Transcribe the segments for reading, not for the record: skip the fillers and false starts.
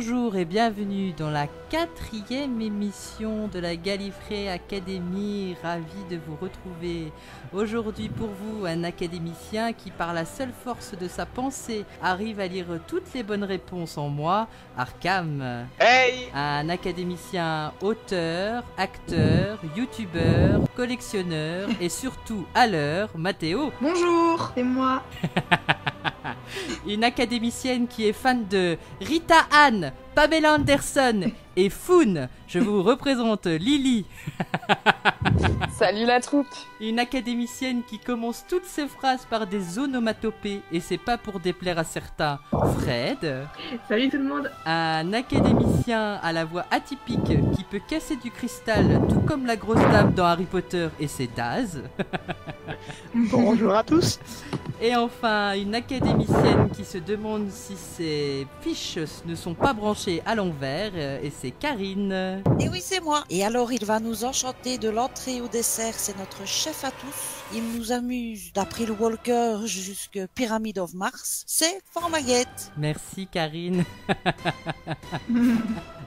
Bonjour et bienvenue dans la 4e émission de la Gallifrey Academy. Ravi de vous retrouver aujourd'hui pour vous, un académicien qui par la seule force de sa pensée arrive à lire toutes les bonnes réponses en moi, Arkham. Hey! Un académicien auteur, acteur, youtubeur, collectionneur et surtout à l'heure, Mathéo. Bonjour, c'est moi. Une académicienne qui est fan de Rita Anne, Pamela Anderson et Foon. Je vous représente Lily. Salut la troupe. Une académicienne qui commence toutes ses phrases par des onomatopées et c'est pas pour déplaire à certains. Fred. Salut tout le monde. Un académicien à la voix atypique qui peut casser du cristal tout comme la grosse dame dans Harry Potter et c'est Daz. Bonjour à tous. Et enfin, une académicienne qui se demande si ses fiches ne sont pas branchées à l'envers, et c'est Karine. Et oui, c'est moi. Et alors, il va nous enchanter de l'entrée au dessert. C'est notre chef à tous. Il nous amuse d'April Walker jusqu'à Pyramid of Mars. C'est Formaguette. Merci Karine.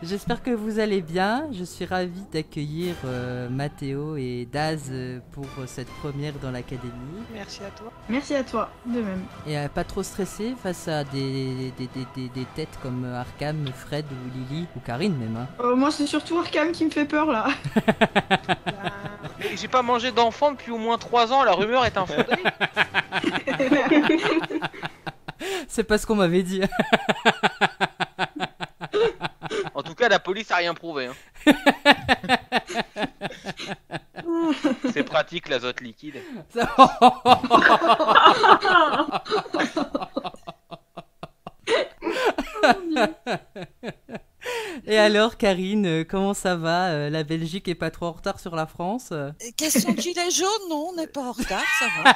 J'espère que vous allez bien. Je suis ravie d'accueillir Mathéo et Daz pour cette première dans l'académie. Merci à toi. Merci à toi, de même. Et pas trop stressé face à des têtes comme Arkham, Fred ou Lily ou Karine même. Hein. Moi, c'est surtout Arkham qui me fait peur là. J'ai pas mangé d'enfant depuis au moins 3 ans, la rumeur est infondée. C'est pas ce qu'on m'avait dit. En tout cas, la police a rien prouvé. Hein. C'est pratique l'azote liquide. Et alors Karine, comment ça va? La Belgique est pas trop en retard sur la France? Question de gilet jaune, non, on n'est pas en retard, ça va.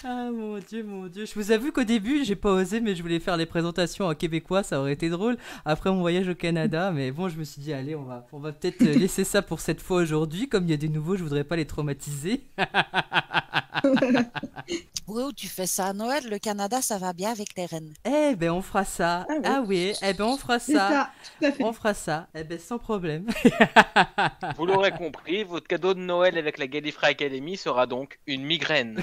Ah mon dieu, mon dieu. Je vous avoue qu'au début j'ai pas osé, mais je voulais faire les présentations en québécois, ça aurait été drôle. Après mon voyage au Canada, mais bon, je me suis dit allez, on va peut-être laisser ça pour cette fois aujourd'hui. Comme il y a des nouveaux, je voudrais pas les traumatiser. Oui, tu fais ça à Noël, le Canada, ça va bien avec les rennes. Eh ben on fera ça. Ah oui, eh ben on fera C'est ça. ça, tout à fait. On fera ça. Eh ben sans problème. Vous l'aurez compris, votre cadeau de Noël avec la Gallifrey Academy sera donc une migraine.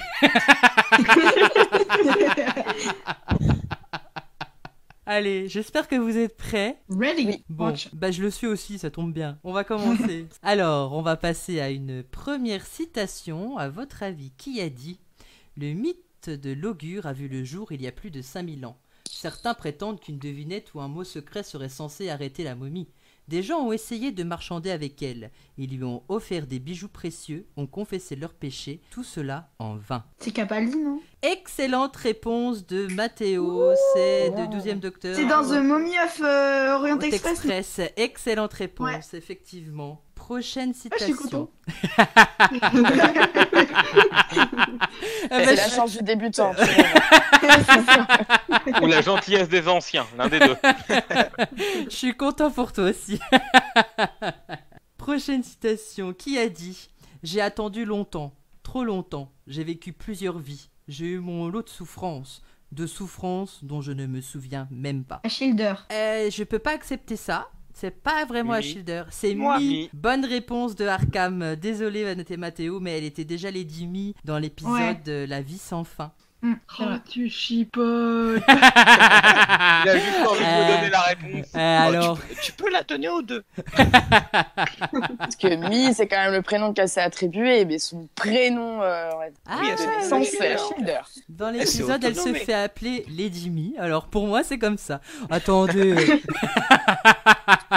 Allez, j'espère que vous êtes prêts. Ready. Bon, bah je le suis aussi, ça tombe bien. On va commencer. Alors, on va passer à une première citation. À votre avis, qui a dit « Le mythe de l'augure a vu le jour il y a plus de 5000 ans. Certains prétendent qu'une devinette ou un mot secret serait censé arrêter la momie. Des gens ont essayé de marchander avec elle. Ils lui ont offert des bijoux précieux, ont confessé leurs péchés, tout cela en vain. » C'est Capaldi, non? Excellente réponse de Mathéo, c'est de 12e Docteur. C'est dans The Mummy of Orient Express. Excellente réponse, effectivement. Prochaine je suis citation. content. C'est la chance du débutant. Ou la gentillesse des anciens, l'un des deux. Je suis content pour toi aussi. Prochaine citation. Qui a dit « J'ai attendu longtemps, trop longtemps. J'ai vécu plusieurs vies. J'ai eu mon lot de souffrances dont je ne me souviens même pas. » Schilder. Je peux pas accepter ça. C'est pas vraiment Mi. Ashilder, c'est Moi. Mi. Mi. Bonne réponse de Arkham. Désolé, Vanessa Mathéo, mais elle était déjà Lady Mi dans l'épisode La vie sans fin. Tu chipotes. Il a juste envie de vous donner la réponse. Alors, Tu peux la donner aux deux. Parce que Mi, c'est quand même le prénom qu'elle s'est attribué, mais son prénom Oui, elle s'est sans donné. c'est Schilder. dans s'est l'épisode, elle se autonomée. fait appeler Lady Mi. Alors pour moi, c'est comme ça. Attendez,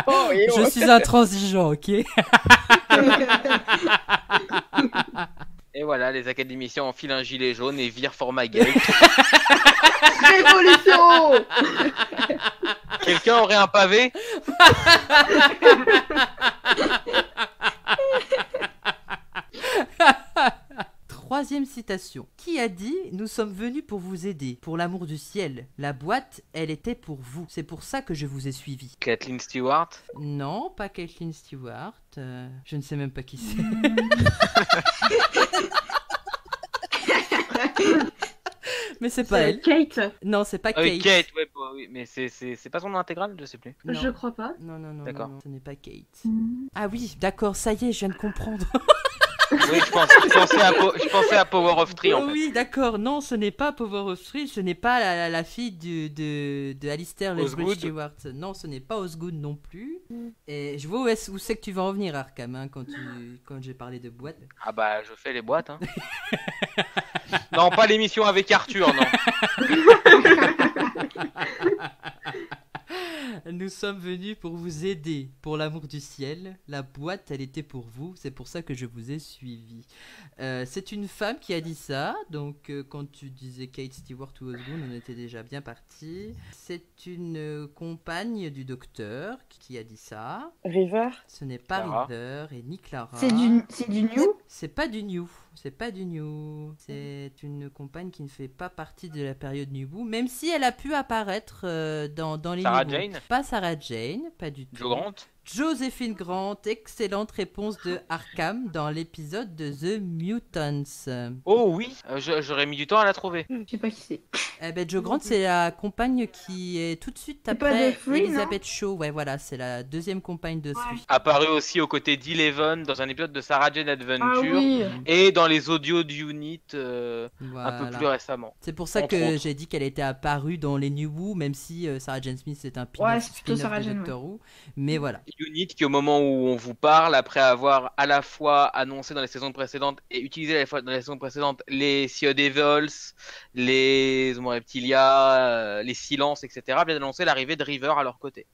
Oh, et je suis intransigeant, ok? Et voilà, les académiciens enfilent un gilet jaune et virent Formaguette. Révolution. Quelqu'un aurait un pavé? Troisième citation. Qui a dit « Nous sommes venus pour vous aider, pour l'amour du ciel. La boîte, elle était pour vous. C'est pour ça que je vous ai suivi. Kathleen Stewart. » Non, pas Kathleen Stewart. Je ne sais même pas qui c'est. Mais c'est pas elle. Kate. Non, c'est pas Ah oui, Kate. Kate, ouais, bah oui, mais c'est pas son nom intégral, je sais plus. Non. Je crois pas. Non, D'accord. non, ce n'est pas Kate. Ah oui, d'accord, ça y est, je viens de comprendre. Oui, je pensais à Power of Three en Oh fait. oui, d'accord, non, ce n'est pas Power of Three, ce n'est pas la fille de Alistair Lesbridge Osgood. Stewart. Non, ce n'est pas Osgood non plus. Et je vois où c'est que tu vas en venir, Arkham, hein, quand j'ai parlé de boîte. Ah bah je fais les boîtes. Hein. Non, pas l'émission avec Arthur, non. Nous sommes venus pour vous aider, pour l'amour du ciel. La boîte, elle était pour vous, c'est pour ça que je vous ai suivi. C'est une femme qui a dit ça, donc quand tu disais Kate Stewart ou Osgood, on était déjà bien partis. C'est une compagne du docteur qui a dit ça. River. Ce n'est pas Clara. River et ni Clara. C'est du new. C'est pas du New. C'est pas du New. C'est une compagne qui ne fait pas partie de la période New Who, même si elle a pu apparaître dans les Sarah New Who. Jane. Pas Sarah Jane, pas du tout. Joe Grant. Joséphine Grant, excellente réponse de Arkham dans l'épisode de The Mutants. Oh oui, j'aurais mis du temps à la trouver. Je sais pas qui c'est. Eh ben, Joe Grant, c'est la compagne qui est tout de suite C'est pas après de Free, Elizabeth Shaw. Ouais, voilà, c'est la deuxième compagne de Free. Apparu aussi aux côtés d'Eleven dans un épisode de Sarah Jane Adventure. Ah oui. Et dans les audios d'Unit un Voilà. peu plus récemment. C'est pour ça Entre que autres. j'ai dit qu'elle était apparue dans les New Who, même si Sarah Jane Smith c'est un Ouais, c'est plutôt spin-off Sarah de Jane, Doctor Who. Mais voilà. Unit qui au moment où on vous parle, après avoir à la fois annoncé dans les saisons précédentes et utilisé à la fois dans les saisons précédentes les Sea Devils, les Homo Reptilia, les Silences, etc., vient d'annoncer l'arrivée de River à leur côté.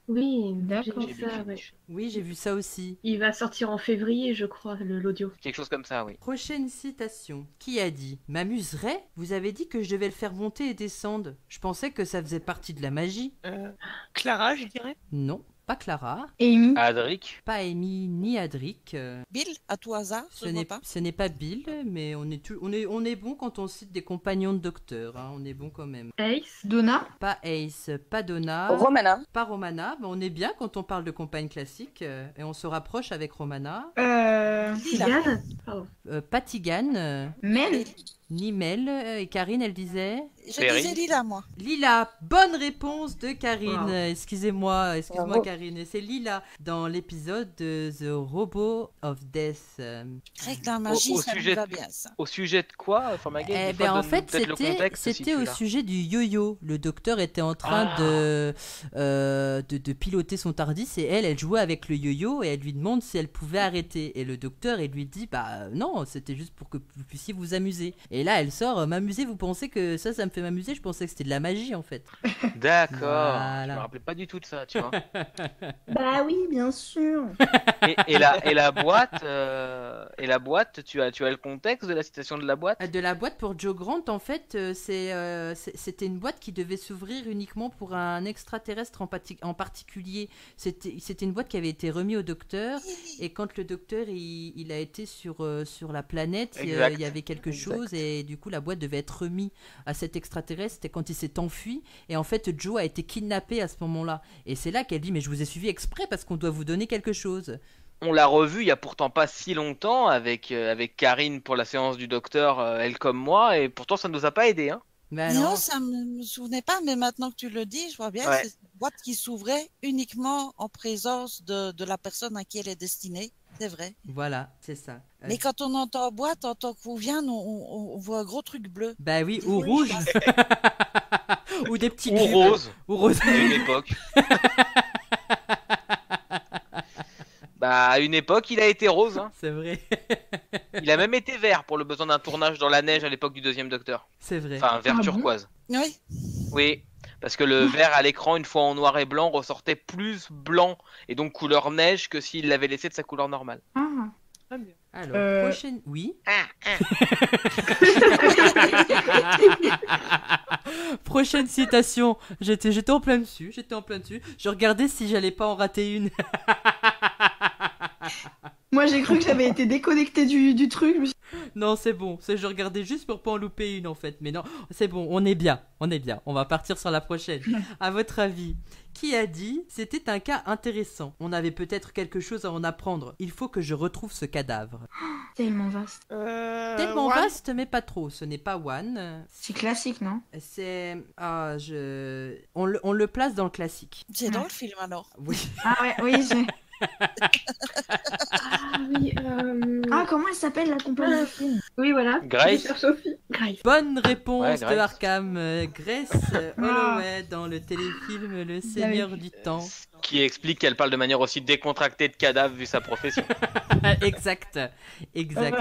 Oui, D'accord. j'ai vu ça, ouais. Oui, j'ai vu ça aussi. Il va sortir en février, je crois, l'audio. Quelque chose comme ça, oui. Prochaine citation. Qui a dit « M'amuserait ? Vous avez dit que je devais le faire monter et descendre. Je pensais que ça faisait partie de la magie. Clara, je dirais. » Non, pas Clara, Amy. Adric. pas Amy ni Adric. Bill, à tout hasard, je vois pas. Ce n'est pas Bill, mais on est bon quand on cite des compagnons de docteur. Hein, on est bon quand même. Ace. Donna. Pas Ace, pas Donna, Romana. pas Romana. Ben, on est bien quand on parle de compagne classique et on se rapproche avec Romana. Tigane. Pardon. Pas Tigane, Mel. ni Mel. Et Karine, elle disait Je Perry. disais Lila, moi. Lila. Bonne réponse de Karine. Wow. Excusez-moi Bravo. Karine. Et c'est Lila dans l'épisode de The Robot of Death. Avec la magie, Au ça sujet me va de- bien, ça. Au sujet de quoi, Formagate? Eh Des fois, ben, en donne-nous fait, peut-être le contexte, si c'était tu au l'as. sujet du yo-yo. Le docteur était en train de piloter son TARDIS et elle jouait avec le yo-yo et elle lui demande si elle pouvait arrêter. Et le docteur, il lui dit, bah non, c'était juste pour que vous puissiez vous amuser. Et là, elle sort, m'amuser, vous pensez que ça me fait m'amuser? Je pensais que c'était de la magie en fait. D'accord. Voilà. Je me rappelais pas du tout de ça, tu vois. Bah oui, bien sûr. et la boîte, tu as le contexte de la citation de la boîte? De la boîte pour Joe Grant, en fait, c'était une boîte qui devait s'ouvrir uniquement pour un extraterrestre en particulier. C'était une boîte qui avait été remise au docteur, et quand le docteur il a été sur la planète, Exact. il y avait quelque chose, et du coup la boîte devait être remise à cet extraterrestre et quand il s'est enfui, et en fait Joe a été kidnappé à ce moment-là. Et c'est là qu'elle dit, mais je vous ai suivi exprès parce qu'on doit vous donner quelque chose. On l'a revu il y a pourtant pas si longtemps avec Karine pour la séance du docteur, elle comme moi, et pourtant ça ne nous a pas aidé, hein. Ben non, non. ça me souvenait pas, mais maintenant que tu le dis, je vois bien Ouais. que c'est une boîte qui s'ouvrait uniquement en présence de la personne à qui elle est destinée. C'est vrai. Voilà, c'est ça. Mais quand on entend boîte, en tant que Whovian, on voit un gros truc bleu. Bah oui, ou rouge. Ou des petits Ou cubes. rose, Ou rose. à une époque. Bah, à une époque, il a été rose, hein. C'est vrai. Il a même été vert pour le besoin d'un tournage dans la neige à l'époque du deuxième docteur. C'est vrai. Enfin, vert Ah bon turquoise. Oui. Oui, parce que le vert à l'écran, une fois en noir et blanc, ressortait plus blanc et donc couleur neige que s'il l'avait laissé de sa couleur normale. Ah. Alors, prochaine. Oui. Prochaine citation. J'étais en plein dessus. Je regardais si j'allais pas en rater une. Moi, j'ai cru que j'avais été déconnectée du truc. Je me suis- Non, c'est bon. Je regardais juste pour pas en louper une en fait. Mais non, c'est bon, on est bien. On est bien. On va partir sur la prochaine. À votre avis, qui a dit c'était un cas intéressant? On avait peut-être quelque chose à en apprendre. Il faut que je retrouve ce cadavre. Tellement vaste. Tellement One. vaste, mais pas trop. Ce n'est pas One. C'est classique, non? C'est. On le place dans le classique. C'est dans le film alors. Oui. Ah ouais, oui, j'ai... Ah oui, Ah, comment elle s'appelle, la compagnie du film? oui, voilà. Grace. Sur Sophie. Grace. Bonne réponse Ouais, de Grace. Arkham. Grace Holloway dans le téléfilm Le Seigneur du Temps. Qui explique qu'elle parle de manière aussi décontractée de cadavre vu sa profession. Exact. Exact.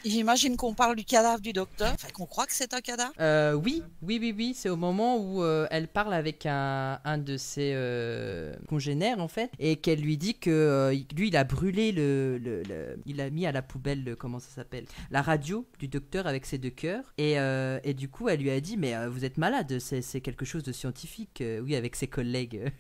J'imagine qu'on parle du cadavre du docteur, enfin qu'on croit que c'est un cadavre. Oui, c'est au moment où elle parle avec un de ses congénères en fait, et qu'elle lui dit que lui il a brûlé il a mis à la poubelle, comment ça s'appelle, la radio du docteur avec ses 2 cœurs, et du coup elle lui a dit mais vous êtes malade, c'est quelque chose de scientifique, oui, avec ses collègues.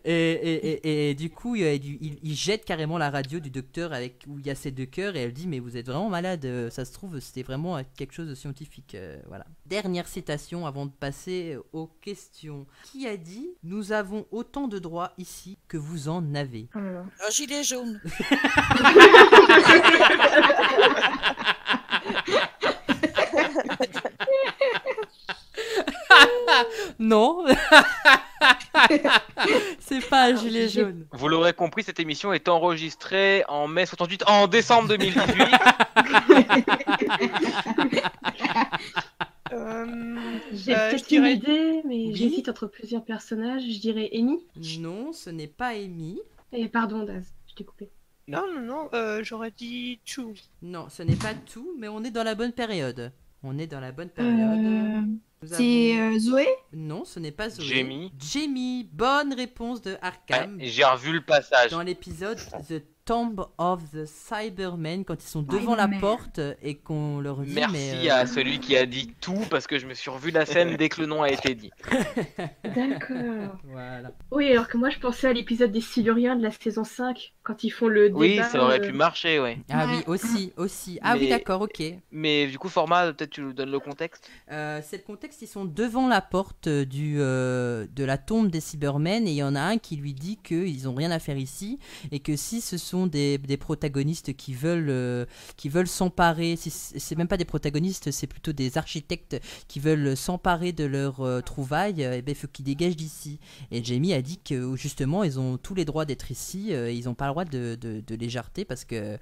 Et du coup, il jette carrément la radio du docteur où il y a ses 2 cœurs, et elle dit mais vous êtes vraiment malade, ça se trouve c'était vraiment quelque chose de scientifique. Voilà. Dernière citation avant de passer aux questions. Qui a dit nous avons autant de droits ici que vous en avez? Oh là là. Un gilet jaune. Non. C'est pas un gilet jaune. Vous l'aurez compris, cette émission est enregistrée en mai 68, en décembre 2018. J'ai je peut-être dirais- une idée, mais Oui. j'hésite entre plusieurs personnages. Je dirais Amy. Non, ce n'est pas Amy. Et pardon, Daz, je t'ai coupé. Non, j'aurais dit Chou. Non, ce n'est pas tout, mais on est dans la bonne période. On est dans la bonne période. Nous C'est avons- Zoé? Non, ce n'est pas Zoé. Jamie. Jamie, bonne réponse de Arkham. Ouais, j'ai revu le passage. Dans l'épisode The Tomb of the Cybermen, quand ils sont devant la Cybermen. porte et qu'on leur dit Merci mais, à celui qui a dit tout, parce que je me suis revu la scène dès que le nom a été dit. D'accord. Voilà. Oui, alors que moi je pensais à l'épisode des Siluriens de la saison 5, quand ils font le débat. Oui, ça aurait pu marcher, ouais. Ah Ouais. oui, aussi. Ah oui, Mais- d'accord, ok. Mais du coup, format, peut-être tu nous donnes le contexte. C'est le contexte, ils sont devant la porte de la tombe des Cybermen, et il y en a un qui lui dit qu'ils ont rien à faire ici, et que si ce sont des protagonistes qui veulent s'emparer, si c'est même pas des protagonistes, c'est plutôt des architectes qui veulent s'emparer de leurs trouvailles, eh ben, il faut qu'ils dégagent d'ici. Et Jamie a dit que justement ils ont tous les droits d'être ici, ils n'ont pas le droit de les jarter parce que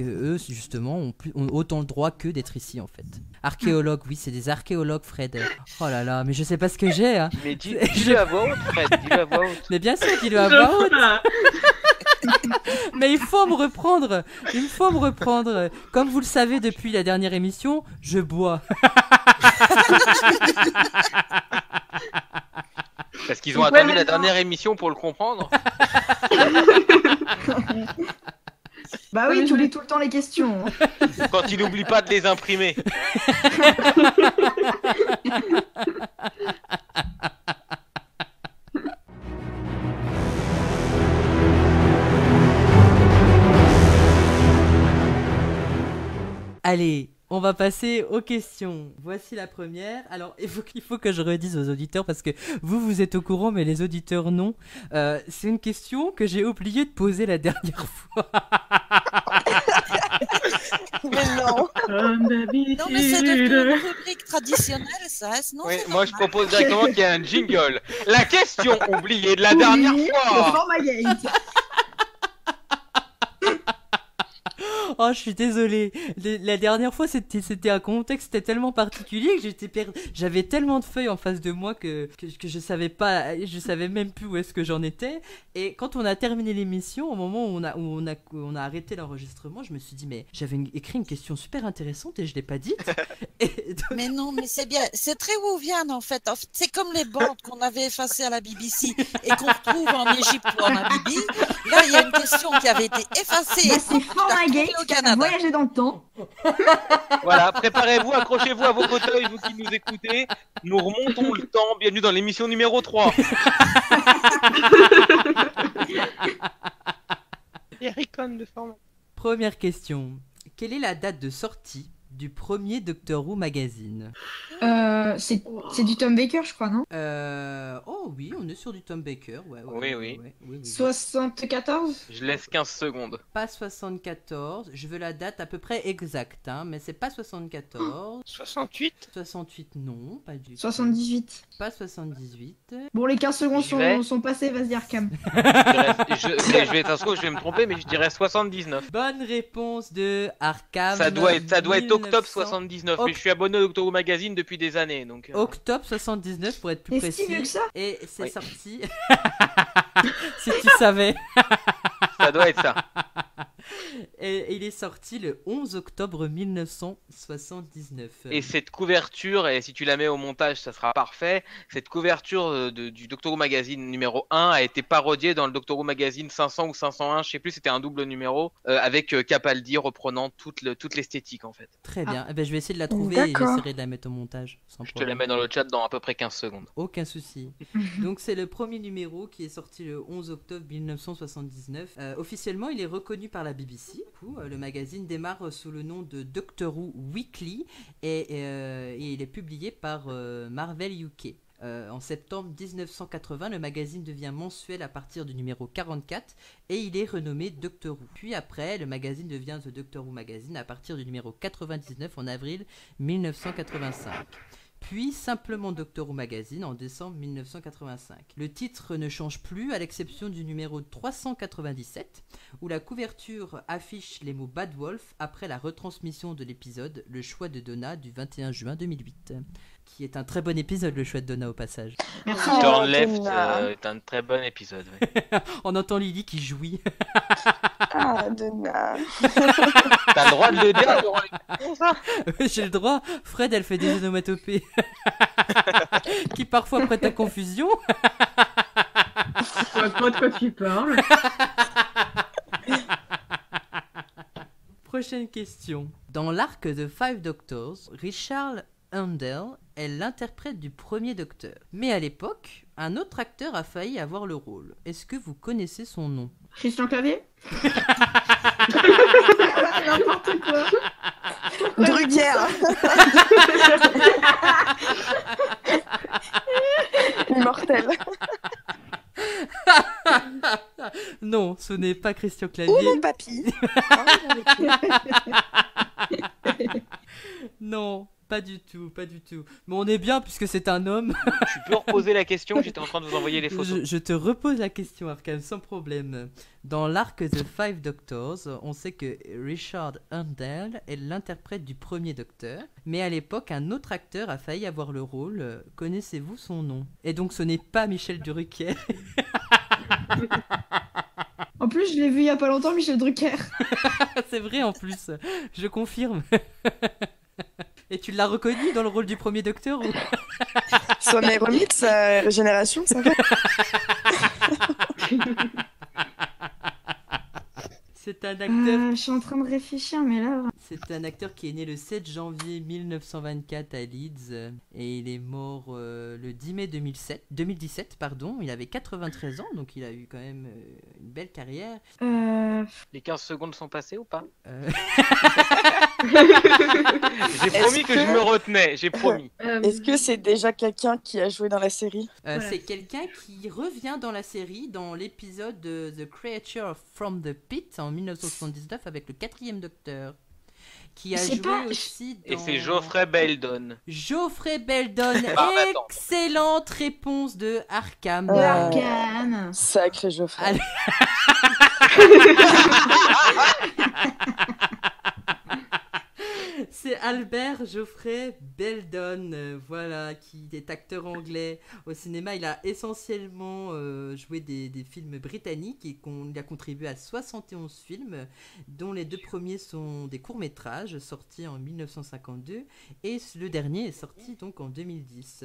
eux justement ont autant le droit qu'eux d'être ici en fait. Archéologues, oui, c'est des archéologues, Fred. Oh là là, mais je sais pas ce que j'ai, hein. Mais dis-le à voix haute, Fred, dis-le à voix haute. Mais bien sûr qu'il doit avoir honte. Mais il faut me reprendre. Comme vous le savez depuis la dernière émission, je bois. Parce qu'ils ont Ouais, attendu mais la non. dernière émission pour le comprendre. Bah oui, Oui, tu oui. lis tout le temps les questions. Quand ils n'oublient pas de les imprimer. Allez, on va passer aux questions. Voici la première. Alors, il faut que je redise aux auditeurs parce que vous êtes au courant, mais les auditeurs non. C'est une question que j'ai oublié de poser la dernière fois. Mais non. Comme d'habitude. Non, mais c'est devenu une rubrique traditionnelle, ça. Non, Oui, c'est moi je normal. propose directement qu'il y ait un jingle. La question oubliée de la dernière Oui, fois. le format gate. Oh, je suis désolée. La dernière fois, c'était un contexte tellement particulier que j'avais tellement de feuilles en face de moi que je savais pas, je savais même plus où est-ce que j'en étais. Et quand on a terminé l'émission, au moment où on a arrêté l'enregistrement, je me suis dit mais j'avais écrit une question super intéressante et je l'ai pas dite. Et donc- Mais non, mais c'est bien. C'est très Wouvian en fait. C'est comme les bandes qu'on avait effacées à la BBC et qu'on retrouve en Égypte ou en Namibie. Là, il y a une question qui avait été effacée. Bah, c'est format gate. au Canada. voyager dans le temps. Voilà, préparez-vous, accrochez-vous à vos fauteuils, vous qui nous écoutez. Nous remontons le temps. Bienvenue dans l'émission numéro 3. Ericon de forme. Première question. Quelle est la date de sortie du premier Doctor Who magazine? C'est du Tom Baker, je crois, non? Oh oui, on est sur du Tom Baker. Ouais, Oui. 74? Je laisse 15 secondes. Pas 74. Je veux la date à peu près exacte, hein, mais c'est pas 74. 68. 68, non, pas du tout. 78. Pas 78. Bon, les 15 secondes J'y vais. sont passées, vas-y, Arkham. Je vais me tromper, mais je dirais 79. Bonne réponse de Arkham. Ça doit être octobre 1900. 79. Mais je suis abonné au Doctor Who Magazine depuis des années, donc. Octobre 79 pour être plus Et si précis. mieux que ça? Et c'est Oui. sorti. Si tu savais. Ça doit être ça. Et il est sorti le 11 octobre 1979. Et cette couverture, et si tu la mets au montage, ça sera parfait. Cette couverture du Doctor Who Magazine numéro 1 a été parodiée dans le Doctor Who Magazine 500 ou 501, je sais plus, c'était un double numéro, avec Capaldi reprenant toute l'esthétique en fait. Très bien. Eh ben, je vais essayer de la trouver et D'accord. j'essaierai de la mettre au montage. Sans Je te la problème. mets dans le chat dans à peu près 15 secondes. Aucun souci. Donc c'est le premier numéro qui est sorti le 11 octobre 1979. Officiellement, il est reconnu par la BBC. Le magazine démarre sous le nom de Doctor Who Weekly et il est publié par Marvel UK. En septembre 1980, le magazine devient mensuel à partir du numéro 44 et il est renommé Doctor Who. Puis après, le magazine devient The Doctor Who Magazine à partir du numéro 99 en avril 1985. Puis simplement Doctor Who Magazine en décembre 1985. Le titre ne change plus à l'exception du numéro 397 où la couverture affiche les mots Bad Wolf après la retransmission de l'épisode Le choix de Donna du 21 juin 2008 qui est un très bon épisode, Le choix de Donna au passage. Merci. Oh, Turn Left Donna. est un très bon épisode. Ouais. On entend Lily qui jouit. Ah, Donna. T'as le droit de le dire durant l'émission, ça. J'ai le droit. Fred, elle fait des onomatopées qui parfois prêtent à confusion. Je vois pas de quoi tu parles. Prochaine question. Dans l'arc de Five Doctors, Richard Handel est l'interprète du premier docteur. Mais à l'époque, un autre acteur a failli avoir le rôle. Est-ce que vous connaissez son nom? Christian Clavier? N'importe quoi. Drucker. Immortel. Non, ce n'est pas Christian Oh Clavier. mon papy. Non, pas du tout, pas du tout. Mais on est bien puisque c'est un homme. Tu peux reposer la question, j'étais en train de vous envoyer les photos. Je te repose la question, Arkham, sans problème. Dans l'arc The Five Doctors, on sait que Richard Handel est l'interprète du premier docteur, mais à l'époque, un autre acteur a failli avoir le rôle. Connaissez-vous son nom? Et donc, ce n'est pas Michel Drucker. En plus, je l'ai vu il y a pas longtemps, Michel Drucker. C'est vrai en plus, je confirme. Et tu l'as reconnu dans le rôle du premier docteur ou... Son eremite, sa régénération, ça va. C'est un acteur. Je suis en train de réfléchir, mais là... C'est un acteur qui est né le 7 janvier 1924 à Leeds et il est mort le 10 mai 2017. Pardon. Il avait 93 ans, donc il a eu quand même une belle carrière. Les 15 secondes sont passées ou pas? Euh, J'ai promis que je me retenais, j'ai promis. Est-ce que c'est déjà quelqu'un qui a joué dans la série? Voilà. C'est quelqu'un qui revient dans la série dans l'épisode de The Creature from the Pit en 1979 avec le 4e docteur. Qui a C'est joué pas- aussi dans... Et c'est Geoffrey Beldon. Geoffrey Beldon. Ah, attends. Excellente réponse de Arkham. Arkham. Sacré Geoffrey. Allez. C'est Albert Geoffrey Beldon, voilà, qui est acteur anglais au cinéma. Il a essentiellement joué des films britanniques et il a contribué à 71 films, dont les 2 premiers sont des courts-métrages sortis en 1952 et le dernier est sorti donc en 2010.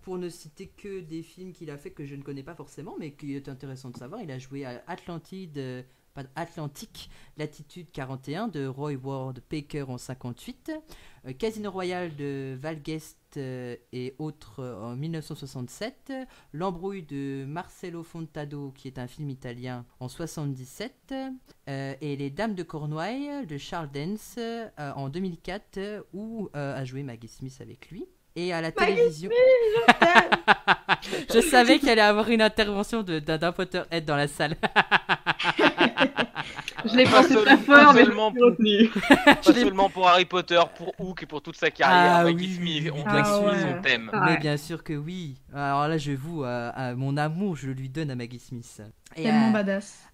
Pour ne citer que des films qu'il a fait que je ne connais pas forcément, mais qui est intéressant de savoir, il a joué à Atlantide, Atlantique, latitude 41 de Roy Ward Baker en 58, Casino Royale de Val Guest et autres en 1967, L'embrouille de Marcello Fontado qui est un film italien en 77, et Les Dames de Cornouailles de Charles Dance en 2004 où a joué Maggie Smith avec lui. Et à la télévision. Je savais qu'il allait avoir une intervention d'un Potterhead dans la salle. Je l'ai pensé Pas très fort, mais je seulement l'ai retenu. Pas seulement pour Harry Potter, pour Hook et pour toute sa carrière. Ah Maggie oui, Smith, on ah doit suivre ouais. son thème. Ah Mais ouais. bien sûr que oui. Alors là, je vous, mon amour, je lui donne à Maggie Smith. Et Tellement badass.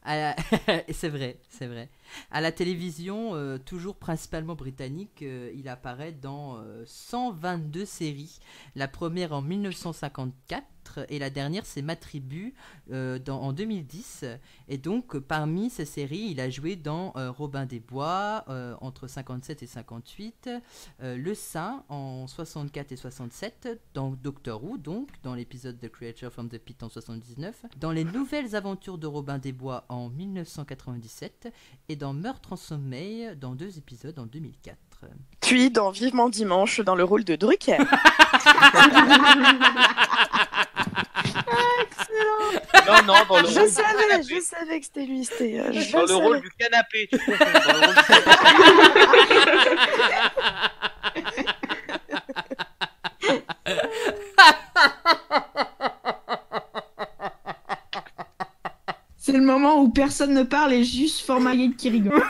c'est vrai, c'est vrai. À la télévision, toujours principalement britannique, il apparaît dans 122 séries. La première en 1954 et la dernière c'est Ma Tribu en 2010. Et donc parmi ces séries, il a joué dans Robin des Bois entre 57 et 58, Le Saint en 64 et 67, dans Doctor Who donc, dans l'épisode The Creature from the Pit en 79, dans Les Nouvelles Aventures de Robin des Bois en 1997 et dans Meurtre en sommeil dans 2 épisodes en 2004. Puis dans Vivement Dimanche, dans le rôle de Drucker. Non, dans le rôle Je du savais canapé. que c'était lui. Je Dans le savais. rôle du canapé, tu confonds. Dans le rôle du C'est le moment où personne ne parle et juste Formaillette qui rigole.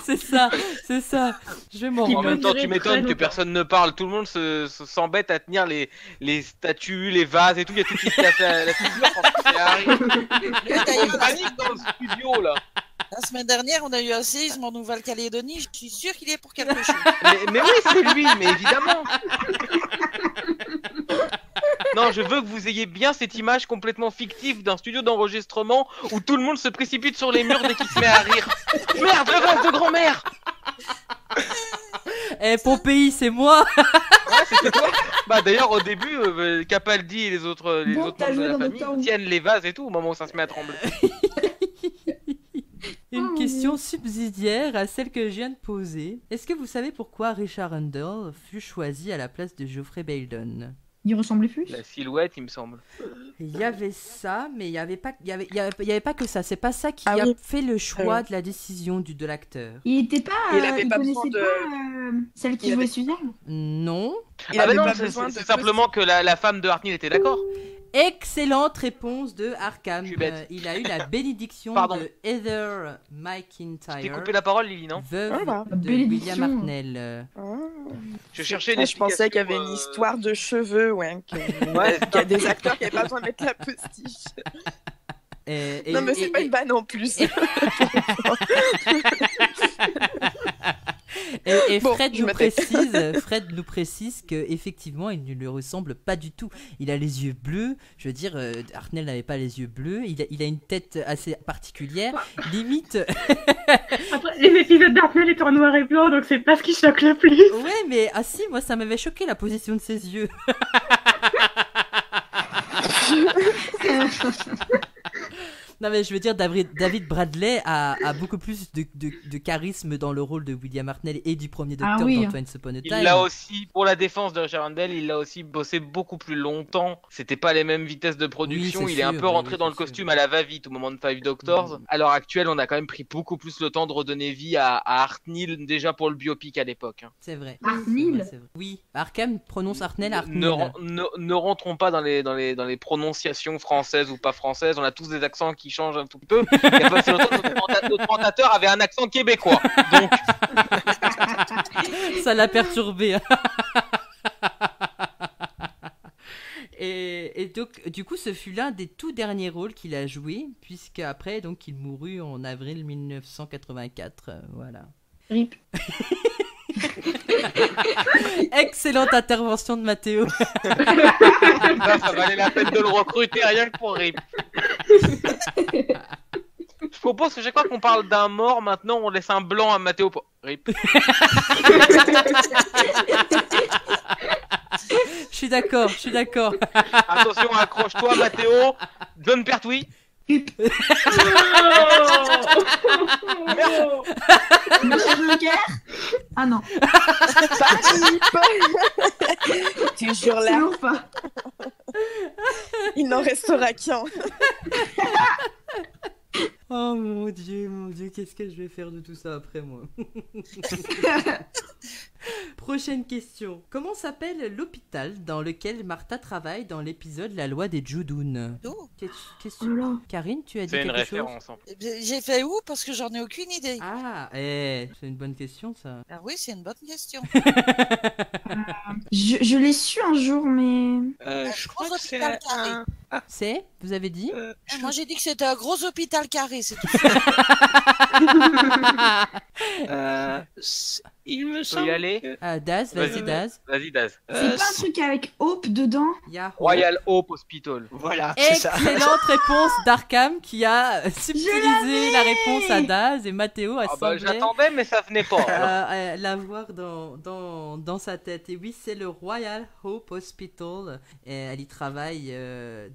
C'est ça, c'est ça. Je vais m'en En remettre. même temps, tu Très m'étonnes que longtemps. personne ne parle. Tout le monde s'embête à tenir les statues, les vases et tout. Il y a tout qui se casse la figure quand ça arrive. On D'ailleurs, panique dans le studio là. la semaine dernière, on a eu un séisme en Nouvelle-Calédonie. Je suis sûre qu'il est pour quelque chose. Mais oui, c'est lui, mais évidemment. Non, je veux que vous ayez bien cette image complètement fictive d'un studio d'enregistrement où tout le monde se précipite sur les murs dès qu'il se met à rire. Merde, le vase de grand-mère. Eh, Pompéi, c'est moi. C'était toi. Bah d'ailleurs au début, Capaldi et les autres Bon, t'as membres de joué la dans famille Doctor Who. tiennent les vases et tout au moment où ça se met à trembler. Une Oh, question subsidiaire à celle que je viens de poser. Est-ce que vous savez pourquoi Richard Handel fut choisi à la place de Geoffrey Baildon? Il ressemblait plus. La silhouette, il me semble. Il y avait ça, mais il y avait pas que ça. C'est pas ça qui Ah a oui. fait le choix de la décision de l'acteur. Il était pas. Il avait pas connaissait besoin de- pas celle qui Il jouait avait- Suzanne. Non. Il Ah bah avait non, pas c'est besoin c'est de simplement que la femme de Hartnell était d'accord. Excellente réponse de Arkham. Je suis bête. Il a eu la bénédiction Pardon. de Heather Je t'ai McIntyre, coupé la parole, Lily, non? veuve Voilà. de Bénédiction. William Hartnell. Ah. Je cherchais une Moi, je pensais qu'il y avait une explication, histoire de cheveux, ouais. Ouais, Qu'il y a des acteurs qui n'avaient pas besoin de mettre la postiche. Non, mais c'est pas une banne en plus. Et Bon, Fred, je nous me tais. Fred nous précise qu'effectivement, il ne lui ressemble pas du tout. Il a les yeux bleus. Je veux dire, Hartnell n'avait pas les yeux bleus. Il a une tête assez particulière. Limite. Après, les épisodes d'Artnell étaient en noir et blanc, donc c'est pas ce qui choque le plus. Ouais, mais ah si, moi ça m'avait choqué la position de ses yeux. Non mais je veux dire, David Bradley a beaucoup plus de charisme dans le rôle de William Hartnell et du premier Docteur Ah oui. dans Once Upon a Time. Il l'a aussi, pour la défense de Richard Handel, il l'a aussi bossé beaucoup plus longtemps. C'était pas les mêmes vitesses de production. Oui, c'est il est un sûr, peu oui, rentré oui, dans c'est le costume à la va-vite au moment de Five Doctors. À l'heure actuelle, on a quand même pris beaucoup plus le temps de redonner vie à Hartnell déjà pour le biopic à l'époque. Hein. C'est vrai. Hartnell. C'est vrai. Oui, Arkham prononce Hartnell Hartnell. Ne rentrons pas dans les prononciations françaises ou pas françaises. On a tous des accents qui changent un tout petit peu. Il y a pas si longtemps, notre présentateur avait un accent québécois. Donc, Ça l'a perturbé. Et donc, du coup, ce fut l'un des tout derniers rôles qu'il a joué, puisque après, donc, il mourut en avril 1984. Voilà. Rip. Excellente intervention de Mathéo. ça valait la peine de le recruter rien que pour Rip. Je propose que chaque fois qu'on parle d'un mort, maintenant on laisse un blanc à Mathéo pour Rip. Je suis d'accord. Attention, accroche-toi Mathéo. John Pertwee. Monsieur Drucker. Ah non, Toujours là, toujours pas. il n'en restera qu'un. Oh mon dieu, qu'est-ce que je vais faire de tout ça après moi? Prochaine question. Comment s'appelle l'hôpital dans lequel Martha travaille dans l'épisode La loi des Judoun? Oh. Question. Oh là. Karine, tu as dit C'est une quelque chose? référence. En fait. Eh bien, j'ai fait où parce que j'en ai aucune idée. Ah, c'est une bonne question ça. Ah oui, c'est une bonne question. Je l'ai su un jour, mais... Je crois que c'est Hôpital Carré. C'est? Vous avez dit? Eh, moi, j'ai dit que c'était un gros hôpital carré, c'est tout. Il me Faut semble y aller. que... Ah, Daz, vas-y Vas-y. Daz. Vas-y, Daz. C'est pas un truc avec Hope dedans? Yahoo. Royal Hope Hospital. Voilà, c'est ça. Excellente réponse d'Arkham qui a subtilisé la réponse à Daz et Mathéo a Ah bah, semblé j'attendais, mais ça venait pas. alors. l'avoir dans sa tête. Et oui, c'est le Royal Hope Hospital. Et elle y travaille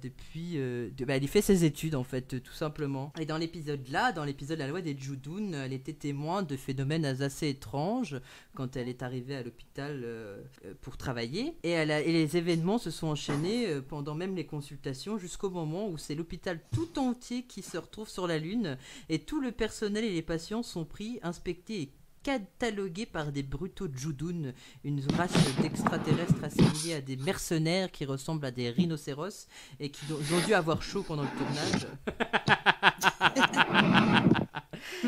depuis... elle y fait ses études en fait, tout simplement. Et dans l'épisode La loi des Judoun, elle était témoin de phénomènes assez étranges quand elle est arrivée à l'hôpital pour travailler. Et les événements se sont enchaînés pendant même les consultations jusqu'au moment où c'est l'hôpital tout entier qui se retrouve sur la Lune et tout le personnel et les patients sont pris, inspectés et catalogués par des brutaux Judoun, une race d'extraterrestres assimilés à des mercenaires qui ressemblent à des rhinocéros et qui ont dû avoir chaud pendant le tournage.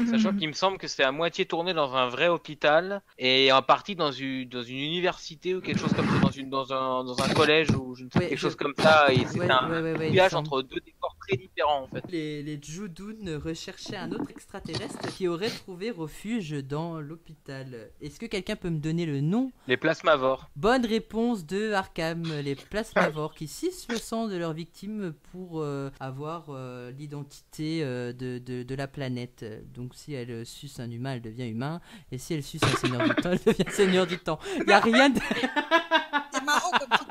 Sachant qu'il me semble que c'est à moitié tourné dans un vrai hôpital et en partie dans une université ou quelque chose comme ça, dans un collège ou je ne sais Ouais, quelque chose comme ça. Et c'est un il me village semble. entre deux décors très différents en fait. Les Judoun recherchaient un autre extraterrestre qui aurait trouvé refuge dans l'hôpital. Est-ce que quelqu'un peut me donner le nom? Les plasmavores. Bonne réponse de Arkham, les plasmavores qui sucent le sang de leurs victimes pour avoir l'identité de la planète. Donc si elle suce un humain, elle devient humain. Et si elle suce un seigneur du temps, elle devient seigneur du temps. Il n'y a rien de... C'est marrant comme truc.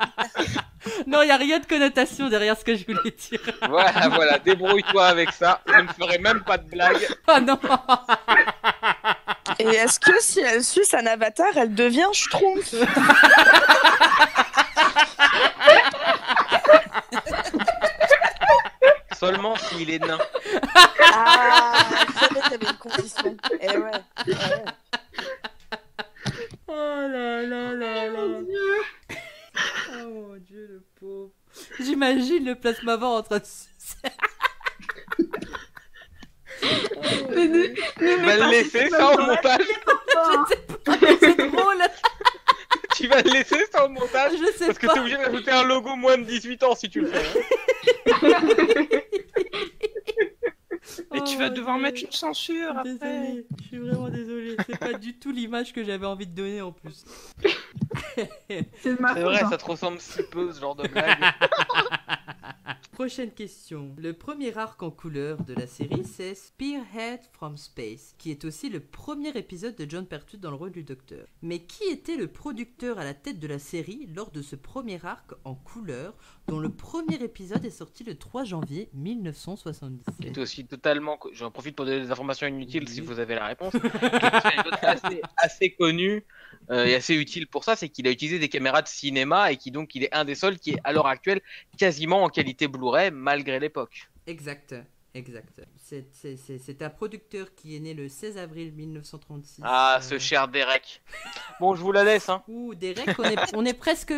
Non, il n'y a rien de connotation derrière ce que je voulais dire. Voilà, débrouille-toi avec ça. Je ne ferai même pas de blague. Oh non. Et est-ce que si elle suce un avatar, elle devient Schtroumpf? Seulement s'il est nain. Ah, je savais qu'il y avait une condition. Eh ouais. Oh là là là là. Oh mon dieu, le pauvre. J'imagine le plasmavore en train de sucer. Tu vas le laisser ça au montage. C'est drôle. Tu vas le laisser ça au montage. Je sais Parce que pas. t'es obligé d'ajouter un logo moins de 18 ans si tu le fais. Hein. Et tu vas devoir mettre une censure après. Désolée, je suis vraiment désolée. C'est pas du tout l'image que j'avais envie de donner en plus. C'est de ma C'est faute. vrai, hein. ça te ressemble si peu ce genre de blague. Prochaine question. Le premier arc en couleur de la série, c'est Spearhead from Space, qui est aussi le premier épisode de John Pertwee dans le rôle du Docteur. Mais qui était le producteur à la tête de la série lors de ce premier arc en couleur, dont le premier épisode est sorti le 3 janvier 1977? C'est aussi totalement. J'en profite pour donner des informations inutiles si vous avez la réponse. Quelque chose assez connu et assez utile pour ça, c'est qu'il a utilisé des caméras de cinéma et donc il est un des seuls qui est à l'heure actuelle quasiment en qualité Blu-ray malgré l'époque. Exact. C'est un producteur qui est né le 16 avril 1936. Ah, ce cher Derek. Bon, je vous la laisse. Hein. Ouh, Derek, on est presque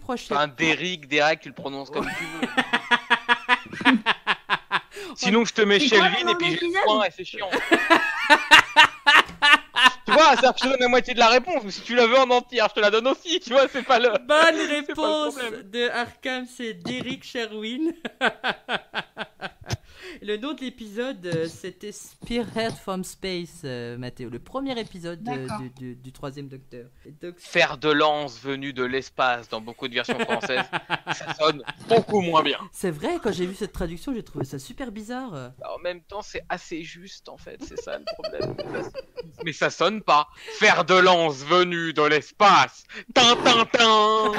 proche. Enfin, Derek, tu le prononces comme tu veux. Sinon, je te mets C'est quoi le Shelvin nom et puis de j'ai le l'épisode point et c'est chiant. Tu vois, c'est-à-dire que je te donne la moitié de la réponse, mais si tu la veux en entière, je te la donne aussi, tu vois, c'est pas le... Bonne pas le réponse problème. de Arkham, c'est Derek Sherwin. Le nom de l'épisode, c'était Spearhead from Space, Mathéo. Le premier épisode D'accord. du troisième Docteur. Et donc, Fer de lance venu de l'espace dans beaucoup de versions françaises, ça sonne beaucoup moins bien. c'est vrai, quand j'ai vu cette traduction, j'ai trouvé ça super bizarre. En même temps, c'est assez juste en fait, c'est ça le problème. Mais ça sonne pas. Fer de lance venu de l'espace. Tin tin tin.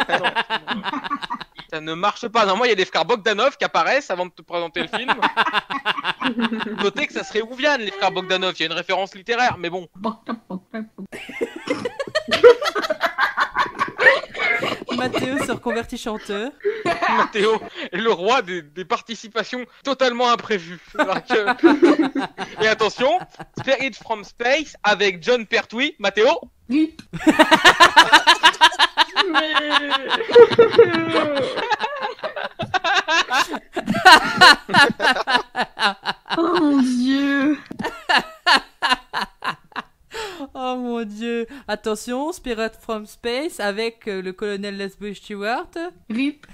Ça ne marche pas. Normalement, il y a des frères Bogdanov qui apparaissent avant de te présenter le film. Notez que ça serait Ouviane, les frères Bogdanov. Il y a une référence littéraire, mais bon. Mathéo se reconvertit chanteur. Mathéo est le roi des participations totalement imprévues. Et attention, Spirit from Space avec John Pertwee. Mathéo. Oui. Oh mon dieu. Oh mon dieu. Attention, Spirit from Space avec le colonel Leslie Stewart. RIP.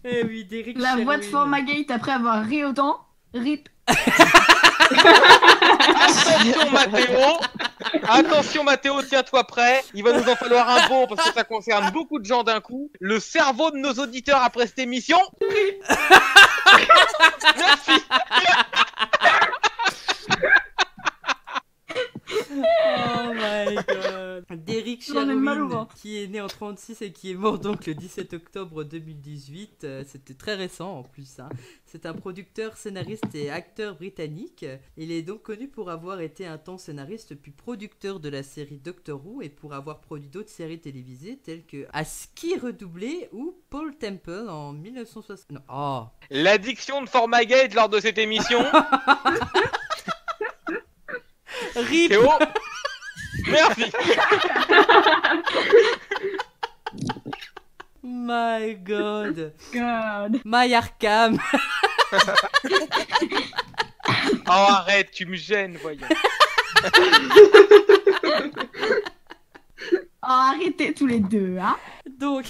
Eh oui, Derek La voix de Sherwin. Formagate après avoir ri autant. RIP. Attention Mathéo. Attention Mathéo, tiens-toi prêt. Il va nous en falloir un bon parce que ça concerne beaucoup de gens d'un coup. Le cerveau de nos auditeurs après cette émission. Merci. Oh my god. Derek J'en ai mal au Sherwin, ventre. qui est né en 36 et qui est mort donc le 17 octobre 2018. C'était très récent en plus. Hein. C'est un producteur, scénariste et acteur britannique. Il est donc connu pour avoir été un temps scénariste puis producteur de la série Doctor Who et pour avoir produit d'autres séries télévisées telles que À ski redoublé ou Paul Temple en 1960. Non. Oh. L'addiction de Formagate lors de cette émission. RIP. Théo. Merci. My god. God. My Arkham. Oh arrête, tu me gênes, voyons. Oh, arrêtez tous les deux, hein. Donc,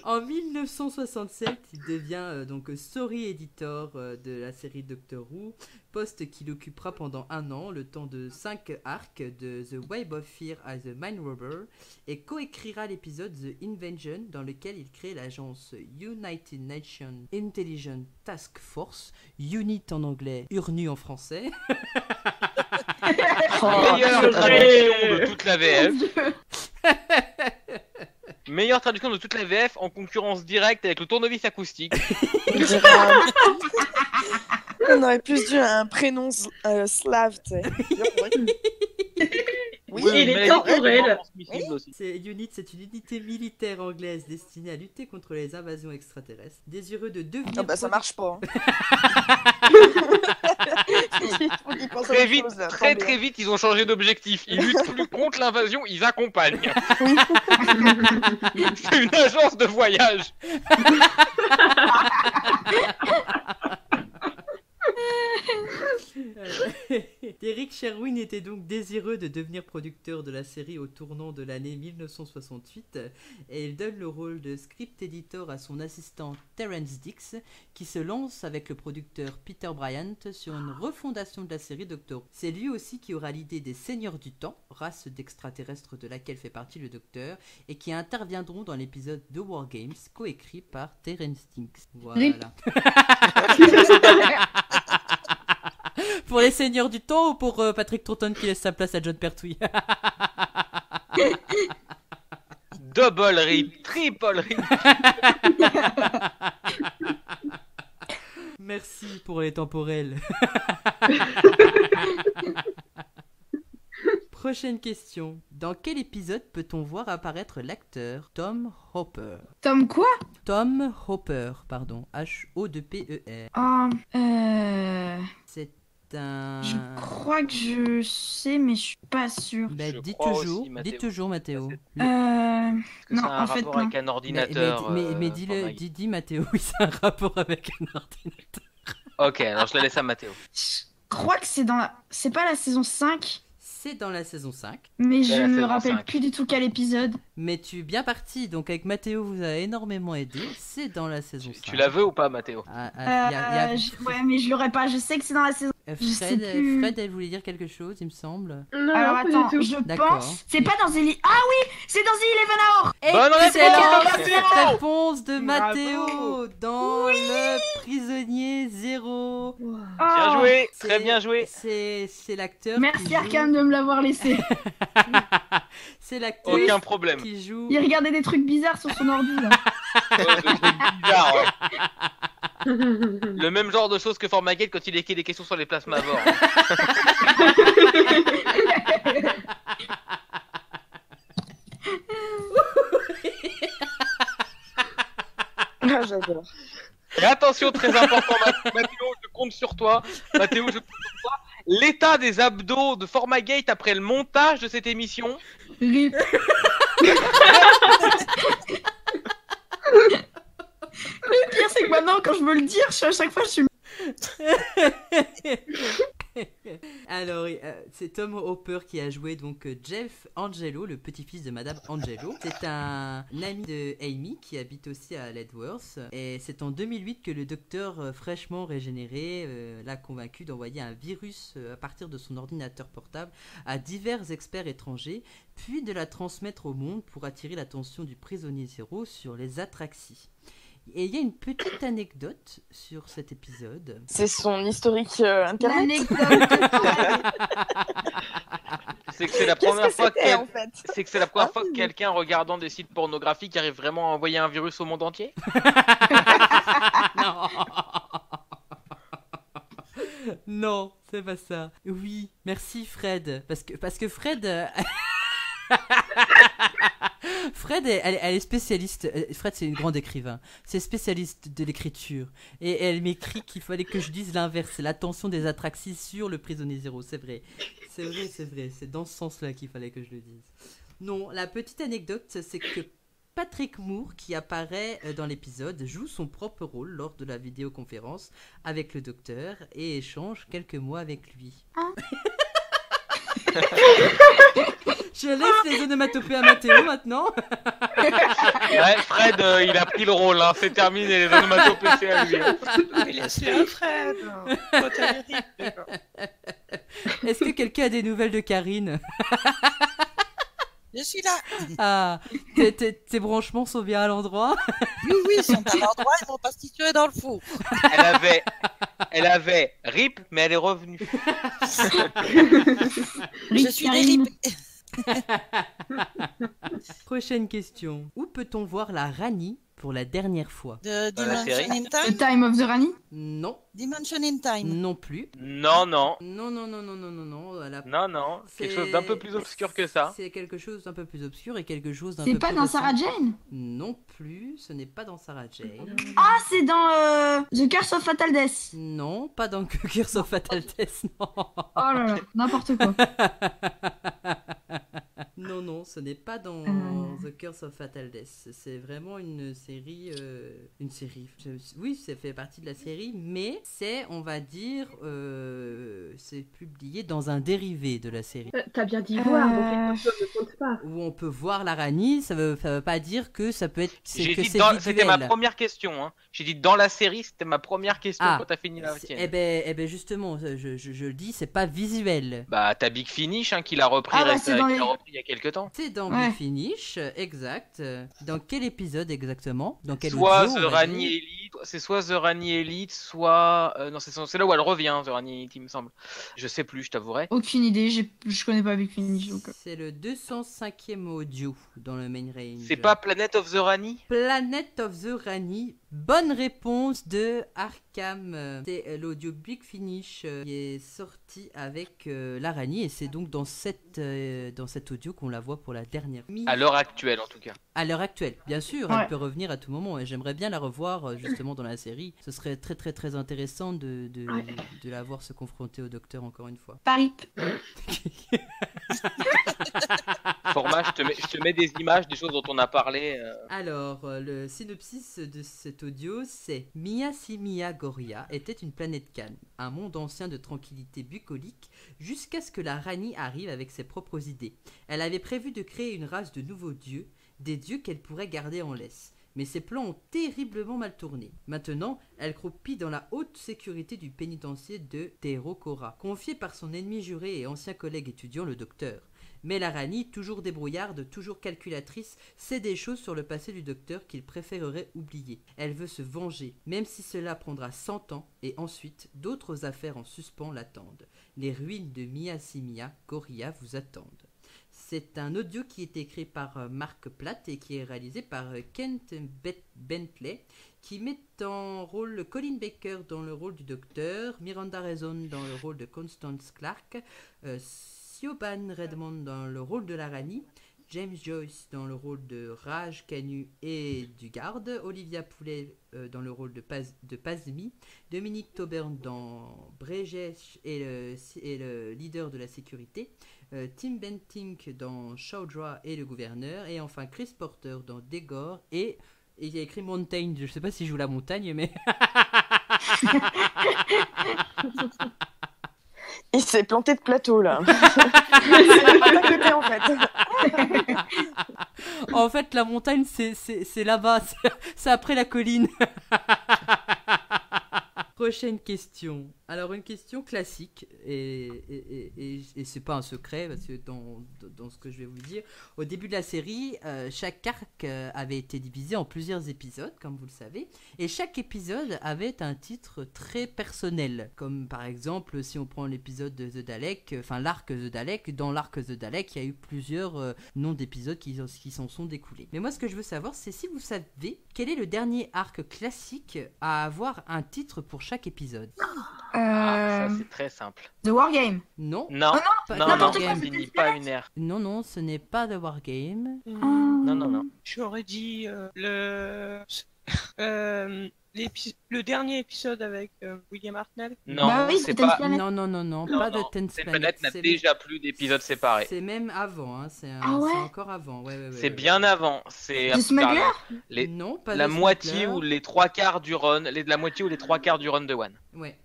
en 1967, il devient donc story editor de la série Doctor Who, poste qu'il occupera pendant 1 an, le temps de 5 arcs de The Web of Fear as a Mind Robber, et coécrira l'épisode The Invention, dans lequel il crée l'agence United Nations Intelligence Task Force, UNIT en anglais, URNU en français. Meilleure traduction de toute la VF. Meilleure traduction de toute la VF en concurrence directe avec le tournevis acoustique. On aurait plus dû un prénom slave, tu sais. Oui, Il est temporel. C'est UNIT, c'est une unité militaire anglaise destinée à lutter contre les invasions extraterrestres, désireux de devenir... Ah bah ça marche pas. Très vite, très vite, ils ont changé d'objectif. Ils luttent plus contre l'invasion, ils accompagnent. C'est une agence de voyage. Derek Sherwin était donc désireux de devenir producteur de la série au tournant de l'année 1968 et il donne le rôle de script editor à son assistant Terence Dix qui se lance avec le producteur Peter Bryant sur une refondation de la série Doctor Who. C'est lui aussi qui aura l'idée des Seigneurs du Temps, race d'extraterrestres de laquelle fait partie le Docteur, et qui interviendront dans l'épisode The War Games coécrit par Terence Dix. Voilà. Pour les Seigneurs du Temps ou pour Patrick Troughton qui laisse sa place à John Pertwee? Double rip, triple rip. Merci pour les temporels. Prochaine question. Dans quel épisode peut-on voir apparaître l'acteur Tom Hopper? Tom quoi? Tom Hopper, pardon. H-O-P-E-R. C'est un... Je crois que je sais, mais je suis pas sûre. Bah, Je dis crois toujours, aussi, Mathéo. dis toujours, Mathéo. Est-ce que Non, ça a un en fait, rapport non. avec un ordinateur Mais dis-le, dis Mathéo, oui, c'est un rapport avec un ordinateur. Ok, alors je la laisse à Mathéo. Je crois que c'est dans la... C'est pas la saison 5, C'est dans la saison 5. mais C'est je la me saison rappelle 5. plus du tout quel épisode. Mais tu es bien parti, donc avec Mathéo vous a énormément aidé. C'est dans la saison 5. Tu la veux ou pas, Mathéo? Ouais, mais je l'aurais pas. Je sais que c'est dans la saison. je sais plus. Fred, elle voulait dire quelque chose, il me semble. Non, Alors pas attends, du tout. je D'accord. pense. C'est pas dans Ellie. Ah oui, c'est dans The 11 Hour. Bonne Excellente réponse, réponse de Bravo. Mathéo dans Le Prisonnier Zéro. Bien joué, très C'est- bien joué. C'est l'acteur. Merci qui joue- Arkham de me l'avoir laissé. C'est l'acteur Aucun problème. qui joue. Il regardait des trucs bizarres sur son ordi, là. C'est bizarre, ouais. Le même genre de choses que Formagate quand il écrit des questions sur les plasmavores. Ah, j'adore. Et attention, très important, Mathéo, je compte sur toi. Mathéo, je compte sur toi. L'état des abdos de Formagate après le montage de cette émission. Rip. Le pire, c'est que maintenant, quand je veux le dire, à chaque fois, je suis. Alors, c'est Tom Hopper qui a joué donc Jeff Angelo, le petit-fils de Madame Angelo. C'est un ami de Amy qui habite aussi à Ledworth. Et c'est en 2008 que le docteur fraîchement régénéré l'a convaincu d'envoyer un virus à partir de son ordinateur portable à divers experts étrangers, puis de la transmettre au monde pour attirer l'attention du prisonnier zéro sur les atraxies. Et il y a une petite anecdote sur cet épisode. C'est son historique internet. C'est que c'est la Qu'est-ce première que fois c'était, en fait? C'est que c'est la première fois que quelqu'un regardant des sites pornographiques arrive vraiment à envoyer un virus au monde entier. Non. Non, c'est pas ça. Oui, merci Fred. Parce que Fred... Fred, elle est spécialiste. Fred, c'est une grande écrivain. C'est spécialiste de l'écriture. Et elle m'écrit qu'il fallait que je dise l'inverse. C'est l'attention des atraxies sur le prisonnier zéro. C'est vrai. C'est vrai, c'est vrai. C'est dans ce sens-là qu'il fallait que je le dise. Non, la petite anecdote, c'est que Patrick Moore, qui apparaît dans l'épisode, joue son propre rôle lors de la vidéoconférence avec le docteur et échange quelques mots avec lui. Je laisse les onomatopées à Mathéo maintenant. Ouais, Fred, il a pris le rôle, hein. C'est terminé, les onomatopées, c'est à lui. Mais laisse-le à Fred. Toi, t'as les rythmes. Est-ce que quelqu'un a des nouvelles de Karine? Je suis là. Ah, tes branchements sont bien à l'endroit? Oui, ils sont à l'endroit, ils vont pas se situer dans le four. Elle avait RIP, mais elle est revenue. Je suis des rips. Prochaine question. Où peut-on voir la Rani pour la dernière fois? De la série. Dimension in The Time. Time of the Rani. Non. Dimension in Time. Non plus. Non. Non. Non. Quelque chose d'un peu plus obscur que ça. C'est quelque chose d'un peu plus obscur et quelque chose d'un C'est peu pas plus dans récent. Sarah Jane. Non plus, ce n'est pas dans Sarah Jane. Ah, c'est dans The Curse of Fatal Death. Non, pas dans Curse of Fatal Death, non. Oh là là, n'importe quoi. Non, ce n'est pas dans The Curse of Fatal Death. C'est vraiment une série. Oui, ça fait partie de la série, mais c'est, on va dire, c'est publié dans un dérivé de la série. T'as bien dit voir, donc les choses ne comptent pas. Où on peut voir la Rani, ça veut pas dire que ça peut être. J'ai que dit c'est c'était ma visuel. première question. Hein. J'ai dit dans la série, c'était ma première question Ah, quand t'as fini la tienne. Eh ben justement, je le dis, c'est pas visuel. Bah t'as Big Finish hein, qui l'a repris, Ah, bah, c'est dans qu'il les- a repris il y a quelques temps. C'est dans Ouais. Big Finish, exact. Dans quel épisode exactement? Dans quel Soit audio, The on va Rani dire Elite, c'est soit The Rani Elite, soit non c'est là où elle revient The Rani Elite il me semble. Je sais plus, je t'avouerai. Aucune idée, je connais pas Big Finish donc. C'est le 205e audio dans le main range. C'est pas Planet of the Rani? Planet of the Rani. Bonne réponse de Arkham. C'est l'audio Big Finish qui est sorti avec la Rani et c'est donc dans cet audio qu'on la voit pour la dernière fois. À l'heure actuelle en tout cas. À l'heure actuelle, bien sûr, Ouais. elle peut revenir à tout moment et j'aimerais bien la revoir justement dans la série. Ce serait très très très intéressant de la voir se confronter au docteur encore une fois. Paris. Format, je te mets des images des choses dont on a parlé. Alors, le synopsis de cet audio, c'est Mia Simia Goria était une planète calme, un monde ancien de tranquillité bucolique, jusqu'à ce que la Rani arrive avec ses propres idées. Elle avait prévu de créer une race de nouveaux dieux, des dieux qu'elle pourrait garder en laisse. Mais ses plans ont terriblement mal tourné. Maintenant, elle croupit dans la haute sécurité du pénitencier de Terokora, confié par son ennemi juré et ancien collègue étudiant, le docteur. Mais la Rani, toujours débrouillarde, toujours calculatrice, sait des choses sur le passé du docteur qu'il préférerait oublier. Elle veut se venger, même si cela prendra 100 ans, et ensuite, d'autres affaires en suspens l'attendent. Les ruines de Mia Simia Goria vous attendent. C'est un audio qui est écrit par Mark Platt et qui est réalisé par Kent Bentley, qui met en rôle Colin Baker dans le rôle du docteur, Miranda Raison dans le rôle de Constance Clark, Siobhan Redmond dans le rôle de la Rani, James Joyce dans le rôle de Raj Kanu et du garde, Olivia Poulet dans le rôle de Pazmi, Dominique Taubern dans Bregesh et le leader de la sécurité, Tim Bentinck dans Chaudhry et le gouverneur, et enfin Chris Porter dans Degor et il y a écrit Mountain, je sais pas si je joue la montagne, mais... Il s'est planté de plateau, là. C'est pas à côté, en fait. En fait, la montagne, c'est là-bas. C'est après la colline. Prochaine question. Alors, une question classique, et c'est pas un secret, parce que dans ce que je vais vous dire, au début de la série, chaque arc avait été divisé en plusieurs épisodes, comme vous le savez, et chaque épisode avait un titre très personnel, comme par exemple, si on prend l'épisode de The Dalek, enfin l'arc The Dalek, dans l'arc The Dalek, il y a eu plusieurs noms d'épisodes qui s'en sont découlés. Mais moi, ce que je veux savoir, c'est si vous savez quel est le dernier arc classique à avoir un titre pour chaque épisode. Ça c'est très simple. The Wargame. Non. Non, Pas non, The non, Wargame. ça finit pas une ère. Non, ce n'est pas The Wargame. Non. J'aurais dit le dernier épisode avec William Hartnell. Non, Bah oui, c'est c'est pas. Tenth Planet. Non, pas de Tenth Cette Planet. planète n'a déjà plus d'épisodes séparés. C'est même avant, hein. C'est Ah ouais. encore avant. Ouais. C'est bien avant. C'est The Smuggler. Non, pas la The moitié Smuggler. ou les trois quarts du run, la moitié ou les trois quarts du run de One. Ouais.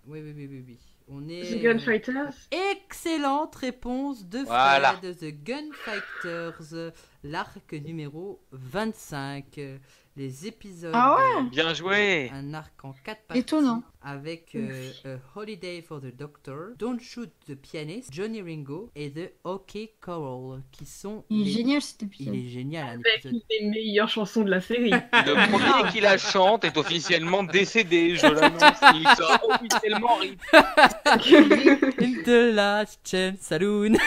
On est. The Gunfighters. Excellente réponse de Fred. Voilà. The Gunfighters, l'arc numéro 25. Les épisodes. Ah ouais. Bien joué. Un arc en 4 parties. Étonnant. Avec A Holiday for the Doctor, Don't Shoot the Pianist, Johnny Ringo et The OK Corral, qui sont. Il est génial cet Il épisode. est génial, un Avec épisode. une des meilleures chansons de la série. Le premier qui la chante est officiellement décédé, je l'annonce. Il sera officiellement RIP. In the Last Chance Saloon.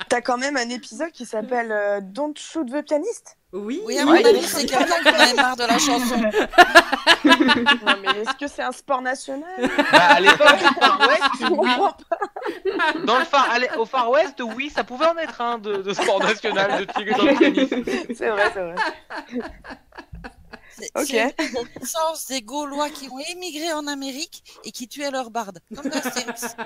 T'as quand même un épisode qui s'appelle Don't Shoot the Pianist. Oui, Oui, à mon avis, c'est quelqu'un qui en avait marre de la chanson. Non, mais est-ce que c'est un sport national? Bah, à l'époque du Far West, Je comprends pas. au Far West, oui, ça pouvait en être un de sport national de tirer dans le tennis. C'est vrai. Ok. C'est la naissance des Gaulois qui ont émigré en Amérique et qui tuaient leurs bardes, comme dans Astérix.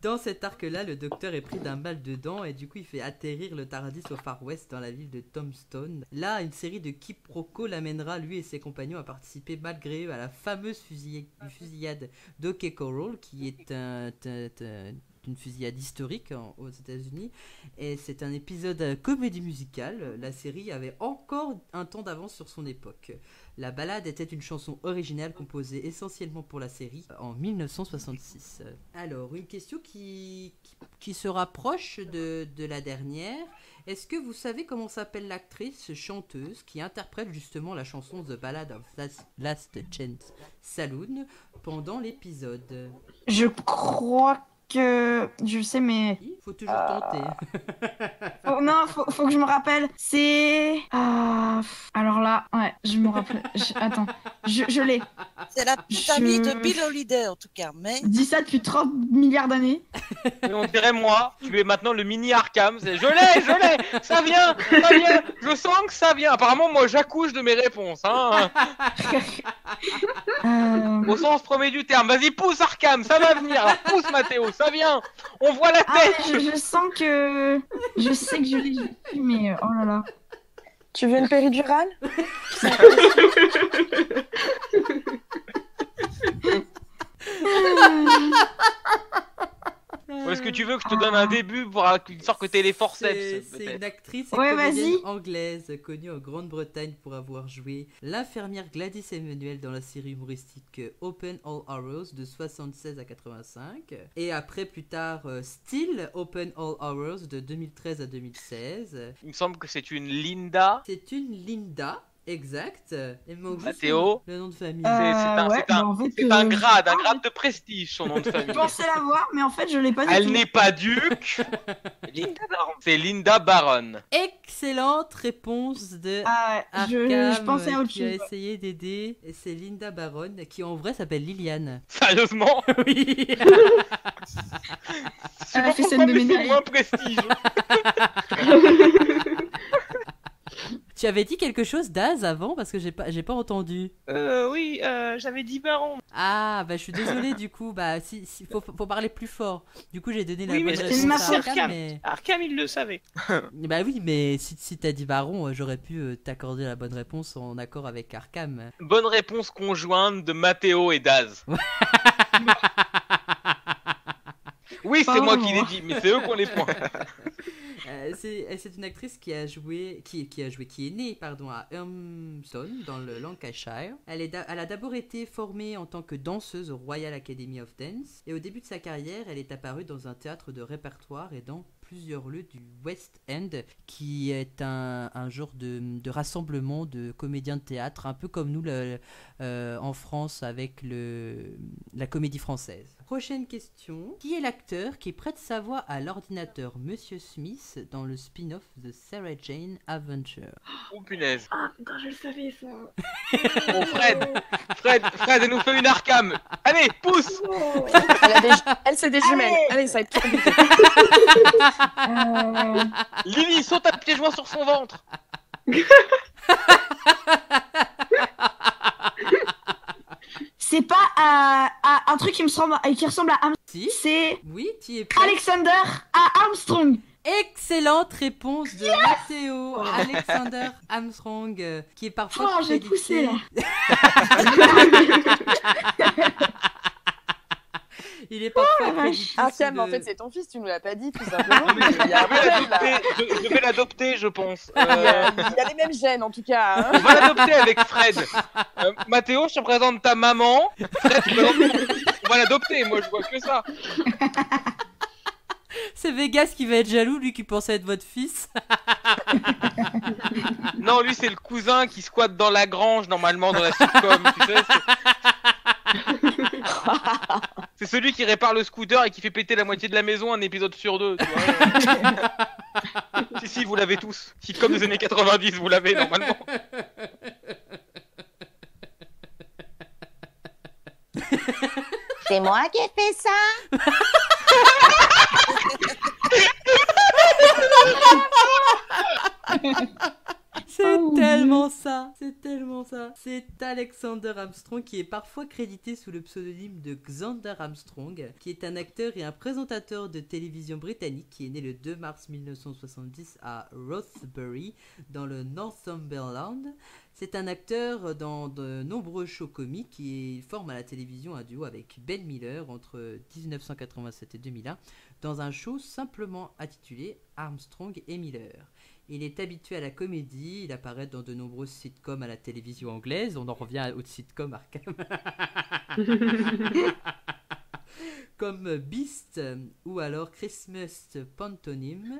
Dans cet arc-là, le docteur est pris d'un mal de dents et du coup il fait atterrir le Tardis au Far West dans la ville de Tombstone. Là, une série de quiproquos l'amènera lui et ses compagnons à participer malgré eux à la fameuse fusillade d'O'Kay Corral, qui est une fusillade historique aux États-Unis, et c'est un épisode comédie musicale. La série avait encore un temps d'avance sur son époque. La ballade était une chanson originale composée essentiellement pour la série en 1966. Alors, une question qui se rapproche de la dernière. Est-ce que vous savez comment s'appelle l'actrice chanteuse qui interprète justement la chanson The Ballad of Last Chance Saloon pendant l'épisode? Je crois que je sais, mais Il faut toujours tenter. faut que je me rappelle. C'est alors là, ouais, je me rappelle. Attends, je l'ai. C'est la petite amie de Bill Holiday, en tout cas. Mais Je dis ça depuis 30 milliards d'années. Et on dirait moi, tu es maintenant le mini Arkham. Je l'ai, ça vient, je sens que ça vient. Apparemment, moi j'accouche de mes réponses. Hein. Au sens premier du terme. Vas-y, pousse Arkham, ça va venir. Alors, pousse Mathéo, ça vient. On voit la Ah, tête. je sens que je sais que je l'ai vu, mais oh là là. Tu veux une péridurale? Ou est-ce que tu veux que je te donne un début pour une sorte que t'aies les forceps? C'est peut-être une actrice et Ouais, comédienne vas-y. anglaise connue en Grande-Bretagne pour avoir joué l'infirmière Gladys Emmanuel dans la série humoristique Open All Hours de 76 à 85, et après plus tard Still Open All Hours de 2013 à 2016. Il me semble que c'est une Linda. C'est une Linda. Exact. Et moi, juste Mathéo. le nom de famille. C'est un grade de prestige, son nom de famille. Je pensais l'avoir, mais en fait, je l'ai pas du Elle tout. n'est pas duc. C'est Linda Baron. Excellente réponse de Ah ouais, je Arkham, pensais à autre qui a chose. essayé d'aider. Et c'est Linda Baron, qui en vrai s'appelle Liliane. Sérieusement? Oui. C'est Elle a pas fait pourquoi, scène de mais c'est ménage. moins prestige. Tu avais dit quelque chose, Daz, avant parce que j'ai pas entendu. Oui, j'avais dit Baron. Ah, bah je suis désolée du coup. Bah si faut parler plus fort. Du coup j'ai donné la Oui, mais bonne c'est réponse à ma Arkham, Arkham. mais... Arkham, il le savait. Bah oui, mais si t'as dit Baron, j'aurais pu t'accorder la bonne réponse en accord avec Arkham. Bonne réponse conjointe de Mathéo et Daz. Oui, c'est moi qui l'ai dit, mais c'est eux qui ont les points. C'est une actrice qui est née à Urmston dans le Lancashire. Elle a d'abord été formée en tant que danseuse au Royal Academy of Dance et au début de sa carrière, elle est apparue dans un théâtre de répertoire et dans plusieurs lieux du West End, qui est un genre de rassemblement de comédiens de théâtre, un peu comme nous en France avec la Comédie Française. Prochaine question. Qui est l'acteur qui prête sa voix à l'ordinateur Monsieur Smith dans le spin-off The Sarah Jane Adventure? Oh punaise. Ah, putain, je le savais ça. Oh Fred, elle nous fait une Arkham. Allez, pousse. Elle, c'est des jumelles. Allez, ça va être trop compliqué. Lily, saute à pieds joints sur son ventre. C'est pas un truc qui ressemble à Armstrong. Si. C'est Oui, tu es prêt? Alexander Armstrong. Excellente réponse de Mathéo. Alexander Armstrong, qui est parfois Oh, j'ai poussé là. Il est parfois crédité Arkham, sous en le- fait, c'est ton fils, tu nous l'as pas dit, tout simplement. Il y a un Je vais l'adopter, je pense. il y a les mêmes gènes, en tout cas. On Hein. va l'adopter avec Fred. Mathéo, je te présente ta maman. Fred, tu présentes- on va l'adopter, moi je vois que ça. C'est Vegas qui va être jaloux, lui qui pensait être votre fils. Non, lui c'est le cousin qui squatte dans la grange normalement dans la sitcom, tu sais. C'est celui qui répare le scooter et qui fait péter la moitié de la maison un épisode sur deux, tu vois. Si, vous l'avez tous. Sitcom des années 90, vous l'avez normalement. C'est moi qui ai fait ça. C'est tellement ça, c'est tellement ça. C'est Alexander Armstrong qui est parfois crédité sous le pseudonyme de Xander Armstrong, qui est un acteur et un présentateur de télévision britannique qui est né le 2 mars 1970 à Rothbury, dans le Northumberland. C'est un acteur dans de nombreux shows comiques qui forme à la télévision un duo avec Ben Miller entre 1987 et 2001 dans un show simplement intitulé Armstrong et Miller. Il est habitué à la comédie, il apparaît dans de nombreuses sitcoms à la télévision anglaise, on en revient aux sitcoms Arkham, comme Beast ou alors Christmas Pantomime.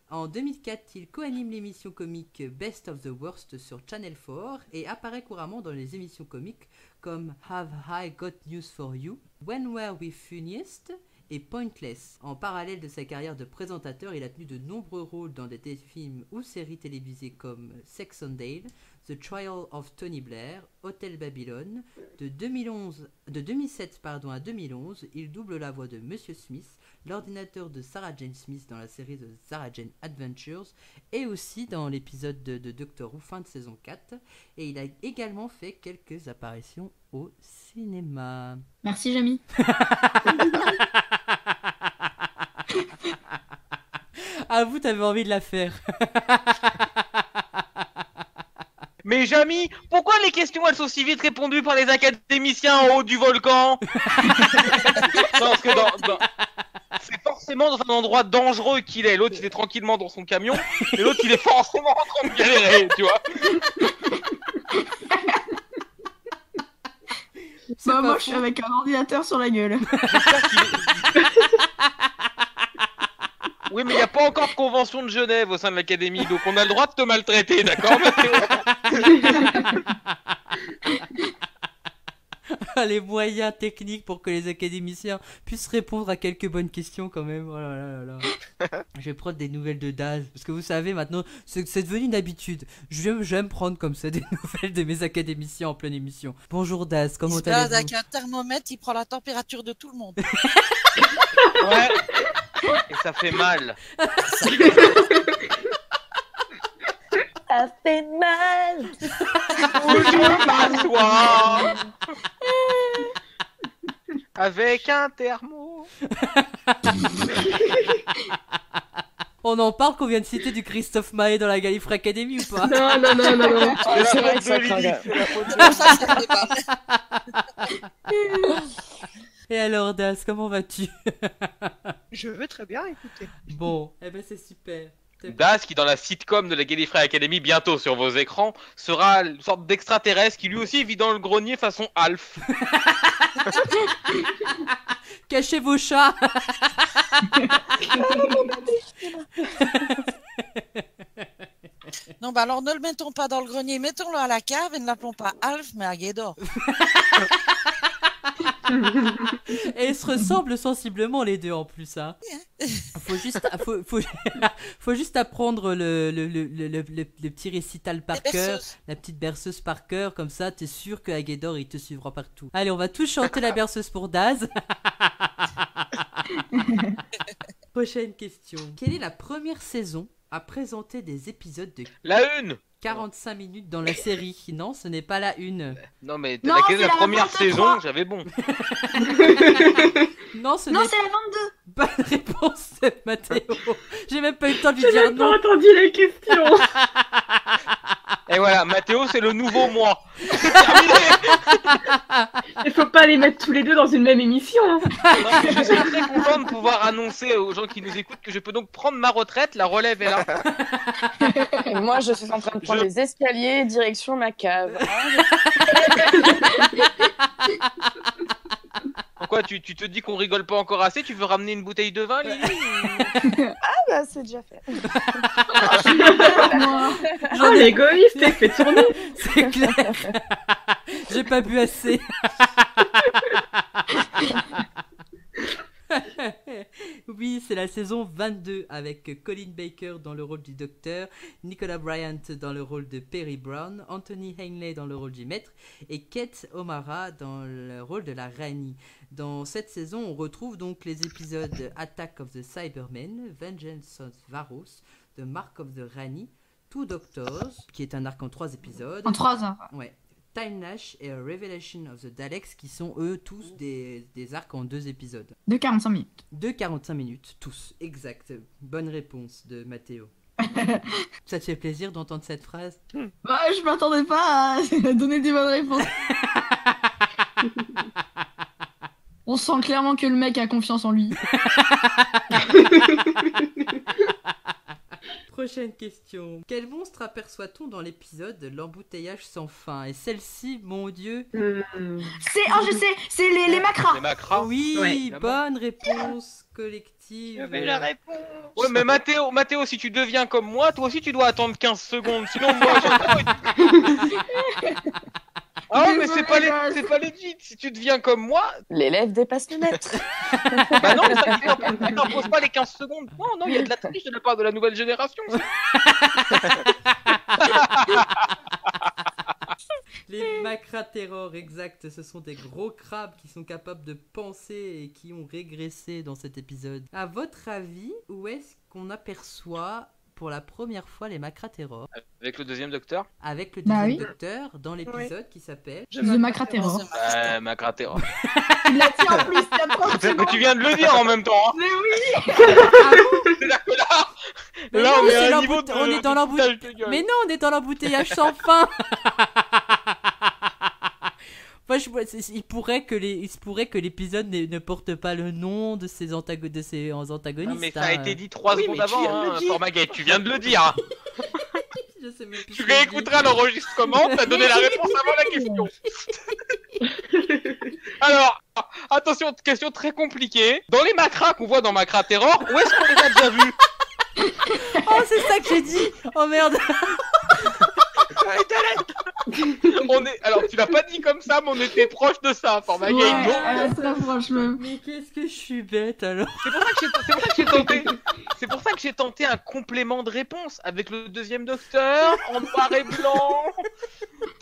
En 2004, il co-anime l'émission comique Best of the Worst sur Channel 4 et apparaît couramment dans les émissions comiques comme Have I Got News for You, When Were We Funniest et Pointless. En parallèle de sa carrière de présentateur, il a tenu de nombreux rôles dans des téléfilms ou séries télévisées comme Sex and Dale, The Trial of Tony Blair, Hotel Babylon. De 2007 à 2011, il double la voix de Monsieur Smith, l'ordinateur de Sarah Jane Smith dans la série The Sarah Jane Adventures et aussi dans l'épisode de Doctor Who fin de saison 4. Et il a également fait quelques apparitions au cinéma. Merci, Jamy. Ah, vous, t'avais envie de la faire. Mais Jamy, pourquoi les questions elles sont si vite répondues par les académiciens en haut du volcan? Non, parce que c'est forcément dans un endroit dangereux qu'il est. L'autre il est tranquillement dans son camion, et l'autre il est forcément en train de galérer, tu vois. Bah, moi, je suis avec un ordinateur sur la gueule. Oui, mais il n'y a pas encore de convention de Genève au sein de l'académie, donc on a le droit de te maltraiter, d'accord, Mathéo? les moyens techniques pour que les académiciens puissent répondre à quelques bonnes questions quand même. Oh là là là là. Je vais prendre des nouvelles de Daz, parce que vous savez maintenant, c'est devenu une habitude. J'aime prendre comme ça des nouvelles de mes académiciens en pleine émission. Bonjour Daz, comment Il se balade allez-vous? avec un thermomètre, il prend la température de tout le monde. Ouais. Et ça fait mal. Ça fait mal. Où je m'assois avec un thermo. On en parle qu'on vient de citer du Christophe Maé dans la Gallifrey Academy ou pas? Non, non, non, non, non. C'est c'est la vrai faute que ça de craint, Lily. gars. C'est la faute de Ah, ça, c'est le débat. Et alors Daz, comment vas-tu? Je veux très bien écouter. Bon, eh ben c'est super. Das, qui dans la sitcom de la Gallifrey Academy bientôt sur vos écrans, sera une sorte d'extraterrestre qui lui aussi vit dans le grenier façon Alf. Cachez vos chats. Non, bah alors ne le mettons pas dans le grenier, mettons-le à la cave et ne l'appelons pas Alf, mais Aguedor. Et ils se ressemblent sensiblement les deux en plus, hein. Faut juste apprendre le petit récital par Les cœur, berceuses. la petite berceuse par cœur, comme ça t'es sûr que Aguedor il te suivra partout. Allez, on va tous chanter la berceuse pour Daz. Prochaine question. Quelle est la première saison à présenter des épisodes de La une. 45 minutes dans la série? Non, ce n'est pas la une. Non mais Non, quelle est c'est la la première 23. saison, j'avais bon. Non, ce Non, n'est c'est la 22. pas la réponse, Mathéo. J'ai même pas eu le temps de lui J'ai dire même non. pas entendu la question. Et voilà, Mathéo c'est le nouveau moi. C'est terminé. Il faut pas les mettre tous les deux dans une même émission. Hein. Non, mais je suis très content de pouvoir annoncer aux gens qui nous écoutent que je peux donc prendre ma retraite, la relève est là. Et moi, je suis en train de prendre les escaliers direction ma cave. Pourquoi tu te dis qu'on rigole pas encore assez? Tu veux ramener une bouteille de vin, Lily? Ah bah, c'est déjà fait. Oh, l'égoïste, fait tourner. C'est clair. J'ai pas bu assez. Oui, c'est la saison 22 avec Colin Baker dans le rôle du docteur, Nicola Bryant dans le rôle de Perry Brown, Anthony Ainley dans le rôle du maître et Kate O'Mara dans le rôle de la Rani. Dans cette saison, on retrouve donc les épisodes Attack of the Cybermen, Vengeance of Varos, The Mark of the Rani, Two Doctors, qui est un arc en 3 épisodes. En 3 ans. Ouais. Time Lash et Revelation of the Daleks, qui sont eux tous des arcs en 2 épisodes. De 45 minutes. De 45 minutes, tous, exact. Bonne réponse de Mathéo. Ça te fait plaisir d'entendre cette phrase? Bah, je m'attendais pas à donner des bonnes réponses. On sent clairement que le mec a confiance en lui. Prochaine question. Quel monstre aperçoit-on dans l'épisode de l'embouteillage sans fin? Et celle-ci, mon dieu... C'est, oh je sais, c'est les macras. Les macras. Oui, Ouais. bonne réponse collective. J'avais la réponse. Ouais, mais Mathéo, si tu deviens comme moi, toi aussi tu dois attendre 15 secondes. Sinon, moi, ah ouais, mais c'est pas legit. Si tu deviens comme moi, L'élève dépasse le maître. bah non, ça t'impose pas les 15 secondes. Non, il y a de la triche de la part de la nouvelle génération. Les macra-terrors, exact. Ce sont des gros crabes qui sont capables de penser et qui ont régressé dans cet épisode. À votre avis, où est-ce qu'on aperçoit pour la première fois les macra-terrors Avec le deuxième docteur. avec le Bah deuxième oui. docteur dans l'épisode qui s'appelle... The Macra-Terror. Macra-terror. Il l'a dit en plus, il y a 30 C'est que secondes. tu viens de le dire en même temps. Hein. Mais oui. C'est-à-dire que là, Mais là non, on est c'est à un niveau de... on est dans foutage de gueule. Mais non, on est dans l'embouteillage sans fin. Moi, il se pourrait que l'épisode ne porte pas le nom de ses antagonistes. Non, mais ça a été dit 3 Oui, secondes mais tu avant, viens de le hein, dire. Formagate, tu viens de le dire. Je sais même plus Tu ce que je dis. réécouteras l'enregistrement, t'as donné la réponse avant la question. Alors, attention, question très compliquée. Dans les macras qu'on voit dans Macra Terror, où est-ce qu'on les a déjà vus? Oh, c'est ça que j'ai dit. Oh merde. Alors, tu l'as pas dit comme ça, mais on était proche de ça, Formagate. Ouais, ça, franchement. Mais qu'est-ce que je suis bête alors. C'est pour ça que j'ai tenté. C'est pour ça que j'ai tenté un complément de réponse avec le deuxième docteur en noir et blanc.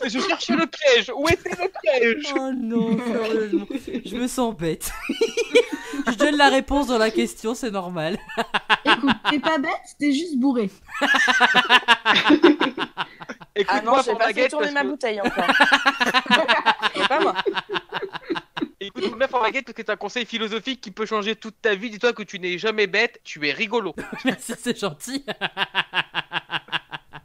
Je cherchais le piège. Où était le piège? Oh non, sérieusement. Je me sens bête. Je donne la réponse dans la question, c'est normal. Écoute, t'es pas bête, t'es juste bourré. Ah non, Écoute-moi, j'ai pas fait Formagate, tourner parce ma que... bouteille encore. C'est pas moi. Écoute-moi, Formagate, parce que c'est un conseil philosophique qui peut changer toute ta vie. Dis-toi que tu n'es jamais bête, tu es rigolo. Merci, c'est gentil.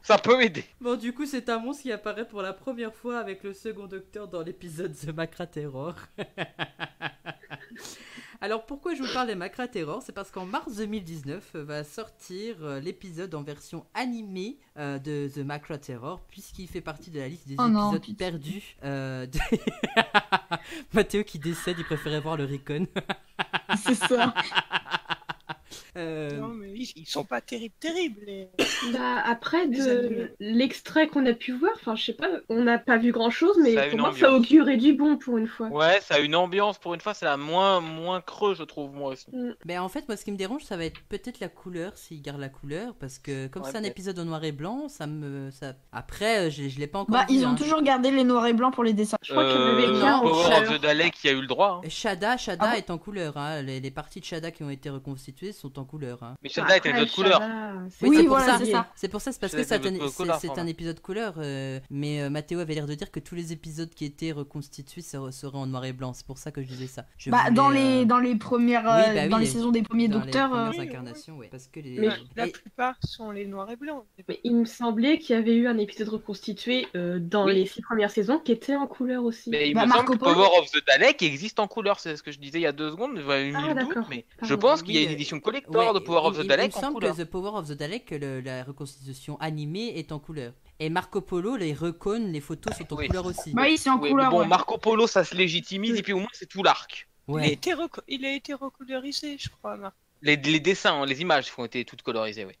Ça peut m'aider. Bon, du coup, c'est un monstre qui apparaît pour la première fois avec le second docteur dans l'épisode The Macra Terror. Alors, pourquoi je vous parle des Macra Terror? C'est parce qu'en mars 2019 va sortir l'épisode en version animée de The Macra Terror, puisqu'il fait partie de la liste des épisodes perdus. Mathéo qui décède, il préférait voir le Recon. C'est ça. Non, mais ils sont pas terribles. Bah, après, Les animés. l'extrait qu'on a pu voir, enfin, je sais pas, on n'a pas vu grand-chose, mais Ça a pour une moi, ça ambiance. augurait du bon pour une fois. Ouais, ça a une ambiance pour une fois, c'est la moins creux, je trouve, moi aussi. Mais en fait, moi, ce qui me dérange, ça va être peut-être la couleur, s'ils gardent la couleur, parce que comme Ouais, c'est un peut-être. épisode en noir et blanc, Après, je l'ai pas encore Bah, vu, ils ont hein. toujours gardé les noirs et blancs pour les dessins. Je crois qu'il y en avait non, qu'un en Power couleur. of the Dalek qui a eu le droit. Hein. Shada Ah bon est en couleur, hein. Les parties de Shada qui ont été reconstituées sont en couleur, hein. Mais Shada était d'autres couleurs. Oui, c'est pour voilà, ça. c'est ça. C'est pour ça, c'est parce Shada que c'est était d'autres couleurs, c'est un épisode couleur, mais Mathéo avait l'air de dire que tous les épisodes qui étaient reconstitués seraient en noir et blanc, c'est pour ça que je disais ça. Je Bah, voulais, dans les premières, oui, bah oui, dans les les- saisons des premiers dans docteurs. les premières Oui, incarnations, ouais. Parce que les... Mais La et- plupart sont les noirs et blancs. Mais il me semblait qu'il y avait eu un épisode reconstitué dans Oui. les 6 premières saisons qui était en couleur aussi. Mais il Bah, me semble Marco que Polo. Power of the Dalek existe en couleur, c'est ce que je disais il y a 2 secondes, une minute doute, d'accord. mais Pardon. je pense qu'il y a Oui, une édition Ouais, collector de Power of the il Dalek me en semble couleur. que The Power of the Dalek, la reconstitution animée est en couleur. Et Marco Polo, les recons, les photos sont en Oui. couleur aussi. Bah oui, c'est en Oui, mais couleur. bon, ouais. Marco Polo, ça se légitimise, et puis au moins c'est tout l'arc. Ouais. Il a été recouleurisé, je crois, Marc. Les dessins, hein, les images ont été toutes colorisées, oui.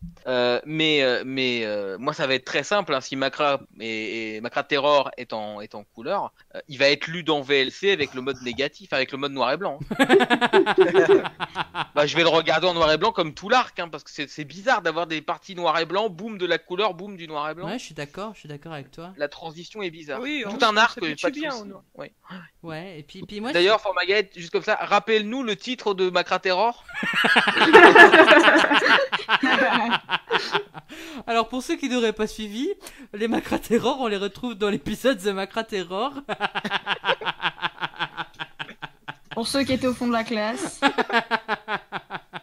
Moi, ça va être très simple. Hein, si Macra et Macra Terror est en couleur, il va être lu dans VLC avec le mode négatif, avec le mode noir et blanc. Hein. Bah, je vais le regarder en noir et blanc comme tout l'arc, hein, parce que c'est bizarre d'avoir des parties noir et blanc, boum de la couleur, boum du noir et blanc. Ouais, je suis d'accord avec toi. La transition est bizarre. Oui, Tout on un arc, s'habitue pas de bien souci. au noir. Oui. Ouais, et puis moi. D'ailleurs, Formagate, juste comme ça, rappelle-nous le titre de Macra Terror. Alors pour ceux qui n'auraient pas suivi, les Macra Terror, on les retrouve dans l'épisode The Macra Terror. Pour ceux qui étaient au fond de la classe.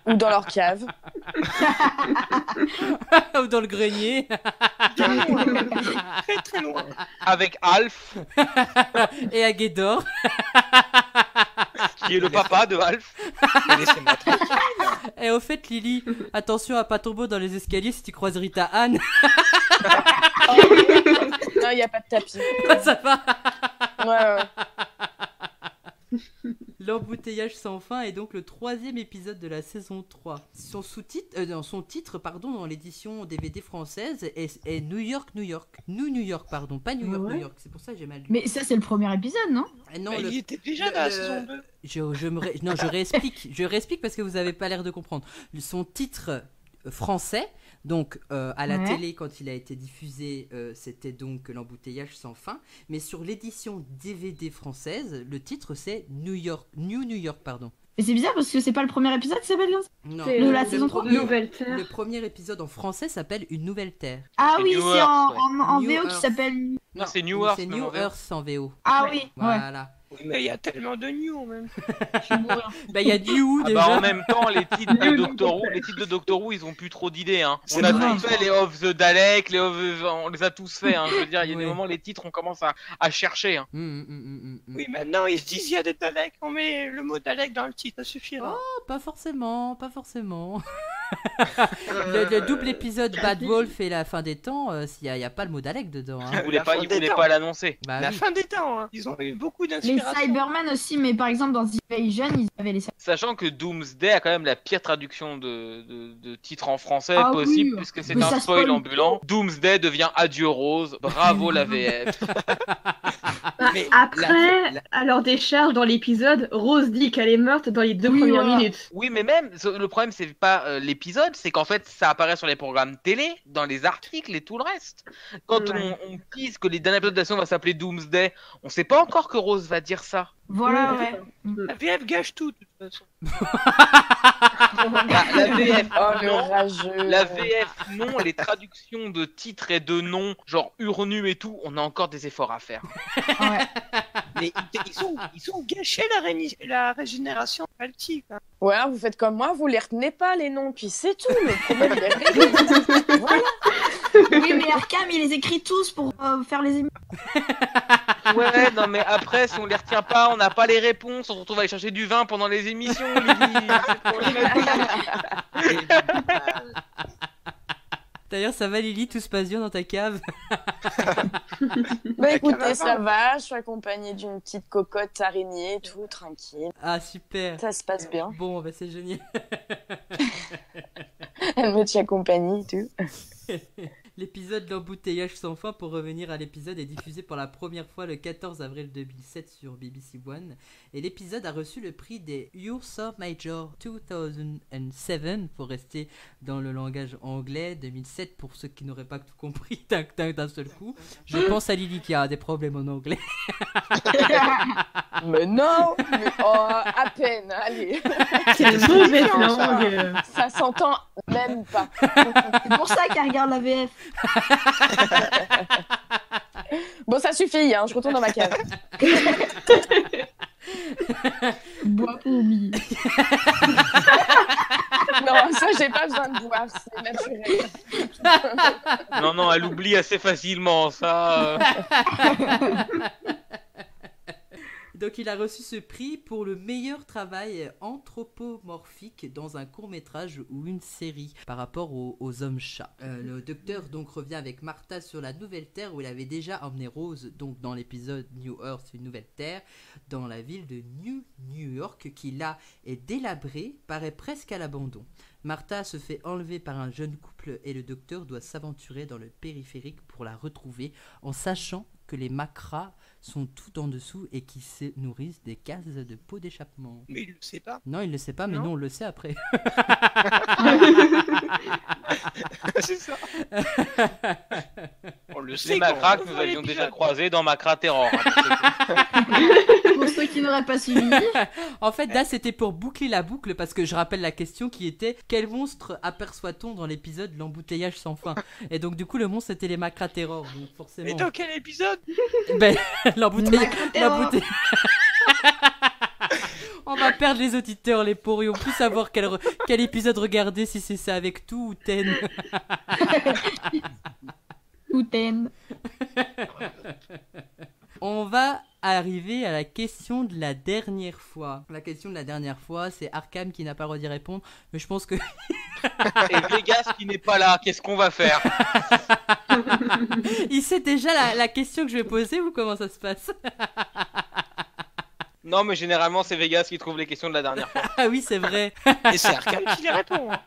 Ou dans leur cave. Ou dans le grenier. Très très loin. Avec Alf, Et à Guédor. qui est le papa de Alf. Laissez-moi tranquille. Et au fait, Lily, attention à pas tomber dans les escaliers si tu croises Rita Anne. Non, il n'y a pas de tapis. Ça va. Ouais. L'embouteillage sans fin est donc le 3e épisode de la saison 3. Son titre dans l'édition DVD française est New York, New York. New York, pardon, pas New York, Ouais. New York. C'est pour ça que j'ai mal lu. Mais ça, c'est le premier épisode, non? Non, Mais le- il était déjà dans la saison 2. je réexplique. Je réexplique parce que vous avez pas l'air de comprendre. Son titre français, donc à la Ouais. télé quand il a été diffusé, c'était donc l'embouteillage sans fin. Mais sur l'édition DVD française, le titre c'est New York, New York, pardon. Mais c'est bizarre parce que c'est pas le premier épisode qui s'appelle comme ça. Non, C'est Le- la saison 3. Nouvelle Terre. le premier épisode en français s'appelle Une Nouvelle Terre. Ah C'est oui, New c'est Earth, en New VO qui Earth. s'appelle. Non, c'est New Earth. C'est même New en VO. Earth en VO. Ah oui, ouais. Voilà. Oui, mais il y a tellement de new en même temps. Je suis bourré. Bah il y a New Ah déjà. bah en même temps, les titres de Doctor Who, ils ont plus trop d'idées. Hein. On C'est a vrai. tous fait les Of the Dalek, on les a tous fait. Hein. Je veux dire, il y a Oui. des moments, les titres, on commence à chercher. Hein. Oui, maintenant ils se disent il y a des Daleks, on met le mot Dalek dans le titre, ça suffira. Pas forcément. Le double épisode Bad Wolf et la fin des temps, il n'y a pas le mot Dalek dedans. Hein. Ils voulaient La fin ils des voulaient temps. pas l'annoncer. Bah La oui. fin des temps, hein. Ils ont eu beaucoup Les d'inspiration. Cybermen aussi, mais par exemple dans The Invasion, ils avaient les Sachant que Doomsday a quand même la pire traduction de titre en français Ah possible, oui. puisque c'est Mais un ça spoil spoil ambulant. Doomsday devient Adieu Rose. Bravo la VF. Bah, Mais après, la- à leur décharge dans l'épisode, Rose dit qu'elle est morte dans les 2 Oui, premières voilà. minutes. Oui, mais même, le problème, c'est pas l'épisode, c'est qu'en fait, ça apparaît sur les programmes télé, dans les articles et tout le reste. Quand Ouais. on tease que les derniers épisodes de la saison va s'appeler Doomsday, on sait pas encore que Rose va dire ça. Voilà, Oui, ouais. La VF gâche tout, de toute façon. La VF, Oh, le non. rageux. La VF, non. Les traductions de titres et de noms, genre Urnu et tout, on a encore des efforts à faire. Ouais. Mais ils ont gâché la régénération baltique. Hein. Ouais, vous faites comme moi, vous les retenez pas les noms, puis c'est tout. Le problème est réglé. Voilà. Oui, mais Arkham, il les écrit tous pour faire les émissions. Ouais, non, mais après, si on les retient pas, on n'a pas les réponses, on se retrouve à aller chercher du vin pendant les émissions, Lily. C'est problématique. D'ailleurs, ça va Lily, tout se passe bien dans ta cave? Bah écoutez, carrément. ça va, je suis accompagnée d'une petite cocotte araignée, tout tranquille. Ah, super. Ça se passe bien. Bon, bah c'est génial. Elle me tient compagnie, tout. L'épisode L'embouteillage sans fin, pour revenir à l'épisode, est diffusé pour la première fois le 14 avril 2007 sur BBC One. Et l'épisode a reçu le prix des Ursa Major 2007, pour rester dans le langage anglais, 2007 pour ceux qui n'auraient pas tout compris d'un seul coup. Je pense à Lily qui a des problèmes en anglais. Mais non, mais à peine, allez. Quelle mauvaise langue. Ça s'entend même pas. C'est pour ça qu'elle regarde la VF. Bon, ça suffit, hein, je retourne dans ma cave. Bois pour oublier. Non, ça, j'ai pas besoin de boire, c'est naturel. Non, non, elle oublie assez facilement, ça. Donc il a reçu ce prix pour le meilleur travail anthropomorphique dans un court-métrage ou une série par rapport aux hommes-chats. Le docteur donc revient avec Martha sur la nouvelle Terre où il avait déjà emmené Rose, donc dans l'épisode New Earth, une nouvelle Terre, dans la ville de New York qui là est délabrée, paraît presque à l'abandon. Martha se fait enlever par un jeune couple et le docteur doit s'aventurer dans le périphérique pour la retrouver en sachant que les macras sont tout en dessous et qui se nourrissent des cases de pots d'échappement. Mais il le sait pas. Non, il ne le sait pas, mais Non. nous on le sait après. C'est ça. On le Les sait. macras quand que on nous voit avions déjà l'épisode. croisés dans Macra Terror. Pour ceux qui n'auraient pas suivi. En fait, là c'était pour boucler la boucle parce que je rappelle la question qui était quel monstre aperçoit-on dans l'épisode L'embouteillage sans fin. Et donc du coup le monstre c'était les macras terror, donc Mais forcément. dans quel épisode? Ben, l'embouteillage. Macra-terror. l'embouteillage- On va perdre les auditeurs, les pauvres, ils vont plus savoir quel épisode regarder, si c'est ça avec tout ou Ten. Ou Ten. On va arriver à la question de la dernière fois. La question de la dernière fois, c'est Arkham qui n'a pas le droit d'y répondre, mais je pense que... Et Vegas qui n'est pas là, qu'est-ce qu'on va faire? Il sait déjà la question que je vais poser ou comment ça se passe? Non, mais généralement, c'est Vegas qui trouve les questions de la dernière fois. Ah oui, c'est vrai. Et c'est Arkham qui les répond. Hein.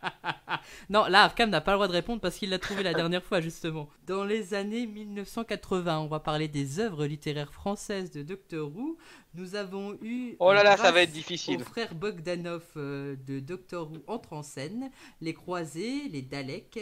Non, là, Arkham n'a pas le droit de répondre parce qu'il l'a trouvé la dernière fois, justement. Dans les années 1980, on va parler des œuvres littéraires françaises de Doctor Who. Nous avons eu... Oh là là, ça grâce va être difficile. Aux frères Bogdanov de Doctor Who entrent en scène. Les croisés, les Daleks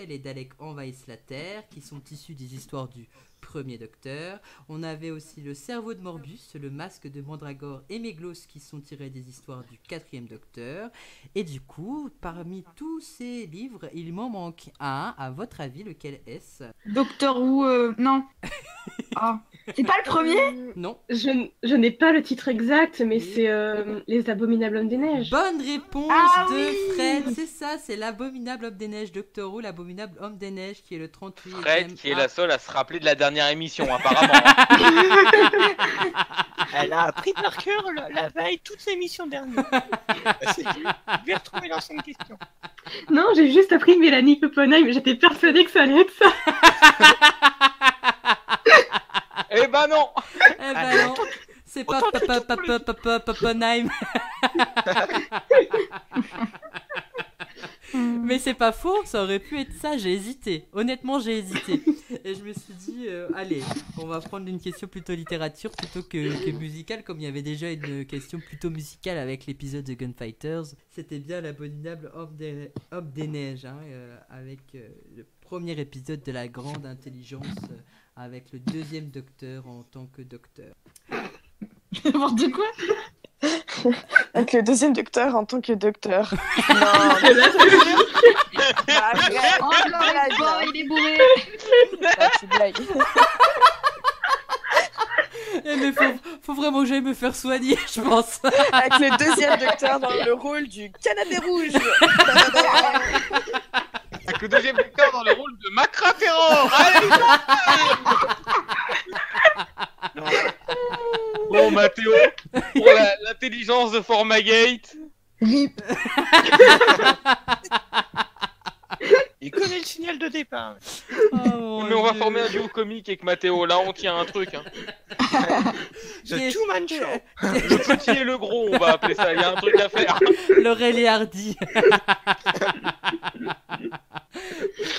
envahissent la Terre, qui sont issus des histoires du premier Docteur. On avait aussi le cerveau de Morbus, le masque de Mandragore et Méglos qui sont tirés des histoires du quatrième Docteur. Et du coup, parmi tous ces livres, il m'en manque un. À votre avis, lequel est-ce? Docteur Who, non. Ah, c'est pas le premier? Non. Je n'ai pas le titre exact, mais c'est Les Abominables Hommes des Neiges. Bonne réponse Ah de oui. Fred, c'est ça, c'est l'abominable homme des neiges, Doctor Who, l'abominable homme des neiges qui est le 38e. Fred, qui est la seule à se rappeler de la dernière émission, apparemment. Elle a appris par cœur la veille toutes les missions dernières. C'est tout. Je vais retrouver l'ancienne question. Non, j'ai juste appris Mélanie Poppenheim, mais j'étais persuadée que ça allait être ça. Eh ben non. Eh ben non, c'est pas Poppenheim. Mais c'est pas faux, ça aurait pu être ça, j'ai hésité. Honnêtement, j'ai hésité. Et je me suis dit, allez, on va prendre une question plutôt littérature plutôt que musicale, comme il y avait déjà une question plutôt musicale avec l'épisode de Gunfighters. C'était bien l'abominable Homme des Neiges, hein, avec le premier épisode de la grande intelligence, avec le deuxième docteur en tant que docteur. N'importe quoi. Avec le deuxième docteur en tant que docteur. Non. Oh non, il est bourré. Tu blagues. Eh mais faut vraiment que j'aille me faire soigner, je pense. Avec le deuxième docteur dans le rôle du canapé rouge. Avec le deuxième docteur dans le rôle de Macra Terror. Allez, bon, Mathéo, pour l'intelligence de Formagate. Rip. Il connaît le signal de départ. Oh, Mais on va former un duo comique avec Mathéo. Là, on tient un truc. Hein. The Two-Man Show. Le petit et le gros, on va appeler ça. Il y a un truc à faire. Laurel et Hardy.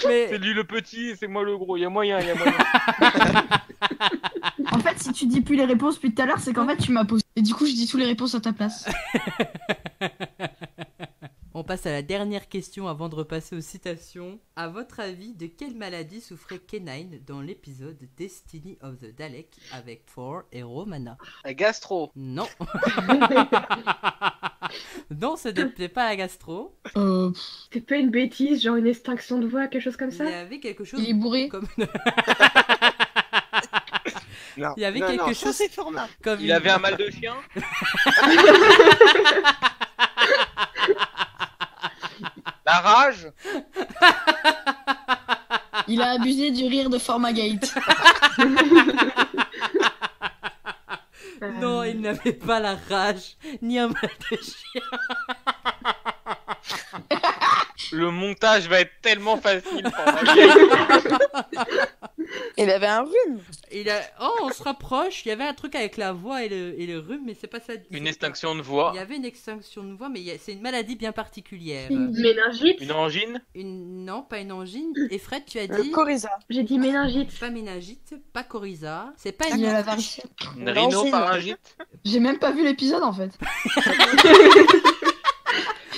Mais... C'est lui le petit et c'est moi le gros. Il y a moyen, En fait, si tu dis plus les réponses depuis tout à l'heure, c'est qu'en fait tu m'as posé. Et du coup, je dis toutes les réponses à ta place. On passe à la dernière question avant de repasser aux citations. À votre avis, de quelle maladie souffrait K9 dans l'épisode Destiny of the Dalek avec Thor et Romana? La gastro. Non. Non, ce n'était pas la gastro. C'est pas une bêtise, genre une extinction de voix, quelque chose comme ça? Il y avait quelque chose Il est bourré. comme... Non. Il y avait Non, quelque non, chose ça, c'est format. comme Il avait un mal de chien. La rage. Il a abusé du rire de Formagate. Non, il n'avait pas la rage, ni un mal de chien. Le montage va être tellement facile pour Formagate. Il avait un rhume. Oh, on se rapproche. Il y avait un truc avec la voix et le rhume, mais c'est pas ça. Une extinction de voix. Il y avait une extinction de voix, mais c'est une maladie bien particulière. Méningite? Une angine. Non, pas une angine. Et Fred, tu as Le dit coryza. J'ai dit méningite. pas méningite, pas coryza. C'est pas Il une... a la varicelle. Une rhinopharyngite. J'ai même pas vu l'épisode en fait.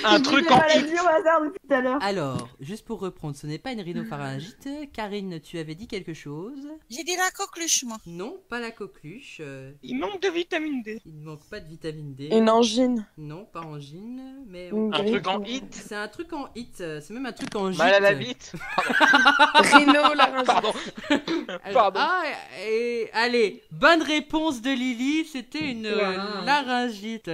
Un truc en J'ai hit. dit au hasard depuis tout à l'heure. Alors, juste pour reprendre, ce n'est pas une rhinopharyngite. Karine, tu avais dit quelque chose? J'ai dit la coqueluche, moi. Non, pas la coqueluche. Il manque de vitamine D. Il ne manque pas de vitamine D. Une angine. Non, pas angine, mais... Une Un truc en grippe. hit. C'est un truc en hit, c'est même un truc en gîte. Mal à la bite. Rhino-laryngite. Pardon. Pardon. Ah, et allez, bonne réponse de Lily, c'était une Wow. laryngite.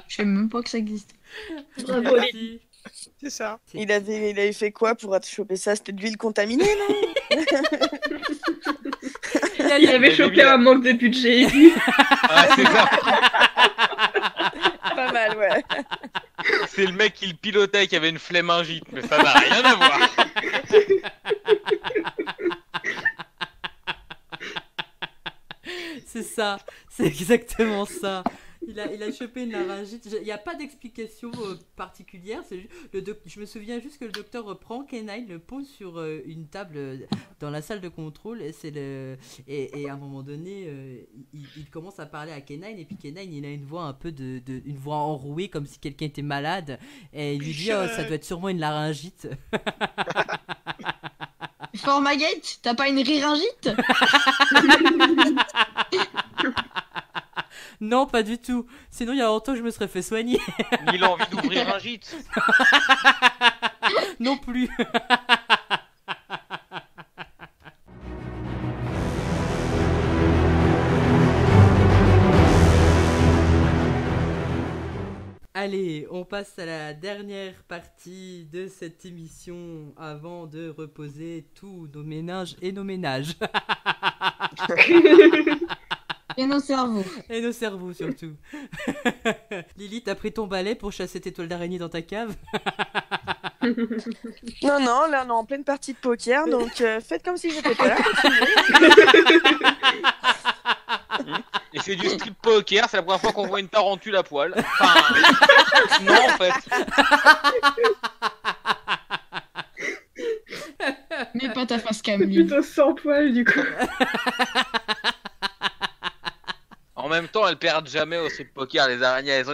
Je sais même pas que ça existe. Bravo. Merci. C'est ça. Il avait fait quoi pour choper ça? C'était de l'huile contaminée, non? Il avait chopé un manque de budget aigu. Ah, c'est ça. Pas mal, ouais. C'est le mec qui le pilotait qui avait une flémingite, mais ça n'a rien à voir. C'est ça, c'est exactement ça. Il a chopé une laryngite. Il n'y a pas d'explication particulière. C'est juste, je me souviens juste que le docteur prend K9, le pose sur une table dans la salle de contrôle. Et à un moment donné, il commence à parler à K9. Et puis K9, il a une voix un peu une voix enrouée, comme si quelqu'un était malade. Et il lui dit oh, ça doit être sûrement une laryngite. Formagate, t'as pas une riringite? Non, pas du tout. Sinon, il y a longtemps que je me serais fait soigner. Il a envie d'ouvrir un gîte. Non plus. Allez, on passe à la dernière partie de cette émission avant de reposer tous nos méninges et nos ménages. Et nos cerveaux. Et nos cerveaux surtout. Lily, t'as pris ton balai pour chasser tes toiles d'araignée dans ta cave? Non, non, là on est en pleine partie de poker, donc faites comme si j'étais pas là. Et c'est du strip poker, c'est la première fois qu'on voit une tarentule à poil. Enfin, non en fait. Mais pas ta face Camille. Plutôt sans poil du coup. En même temps, elles perdent jamais au strip poker, les araignées. Elles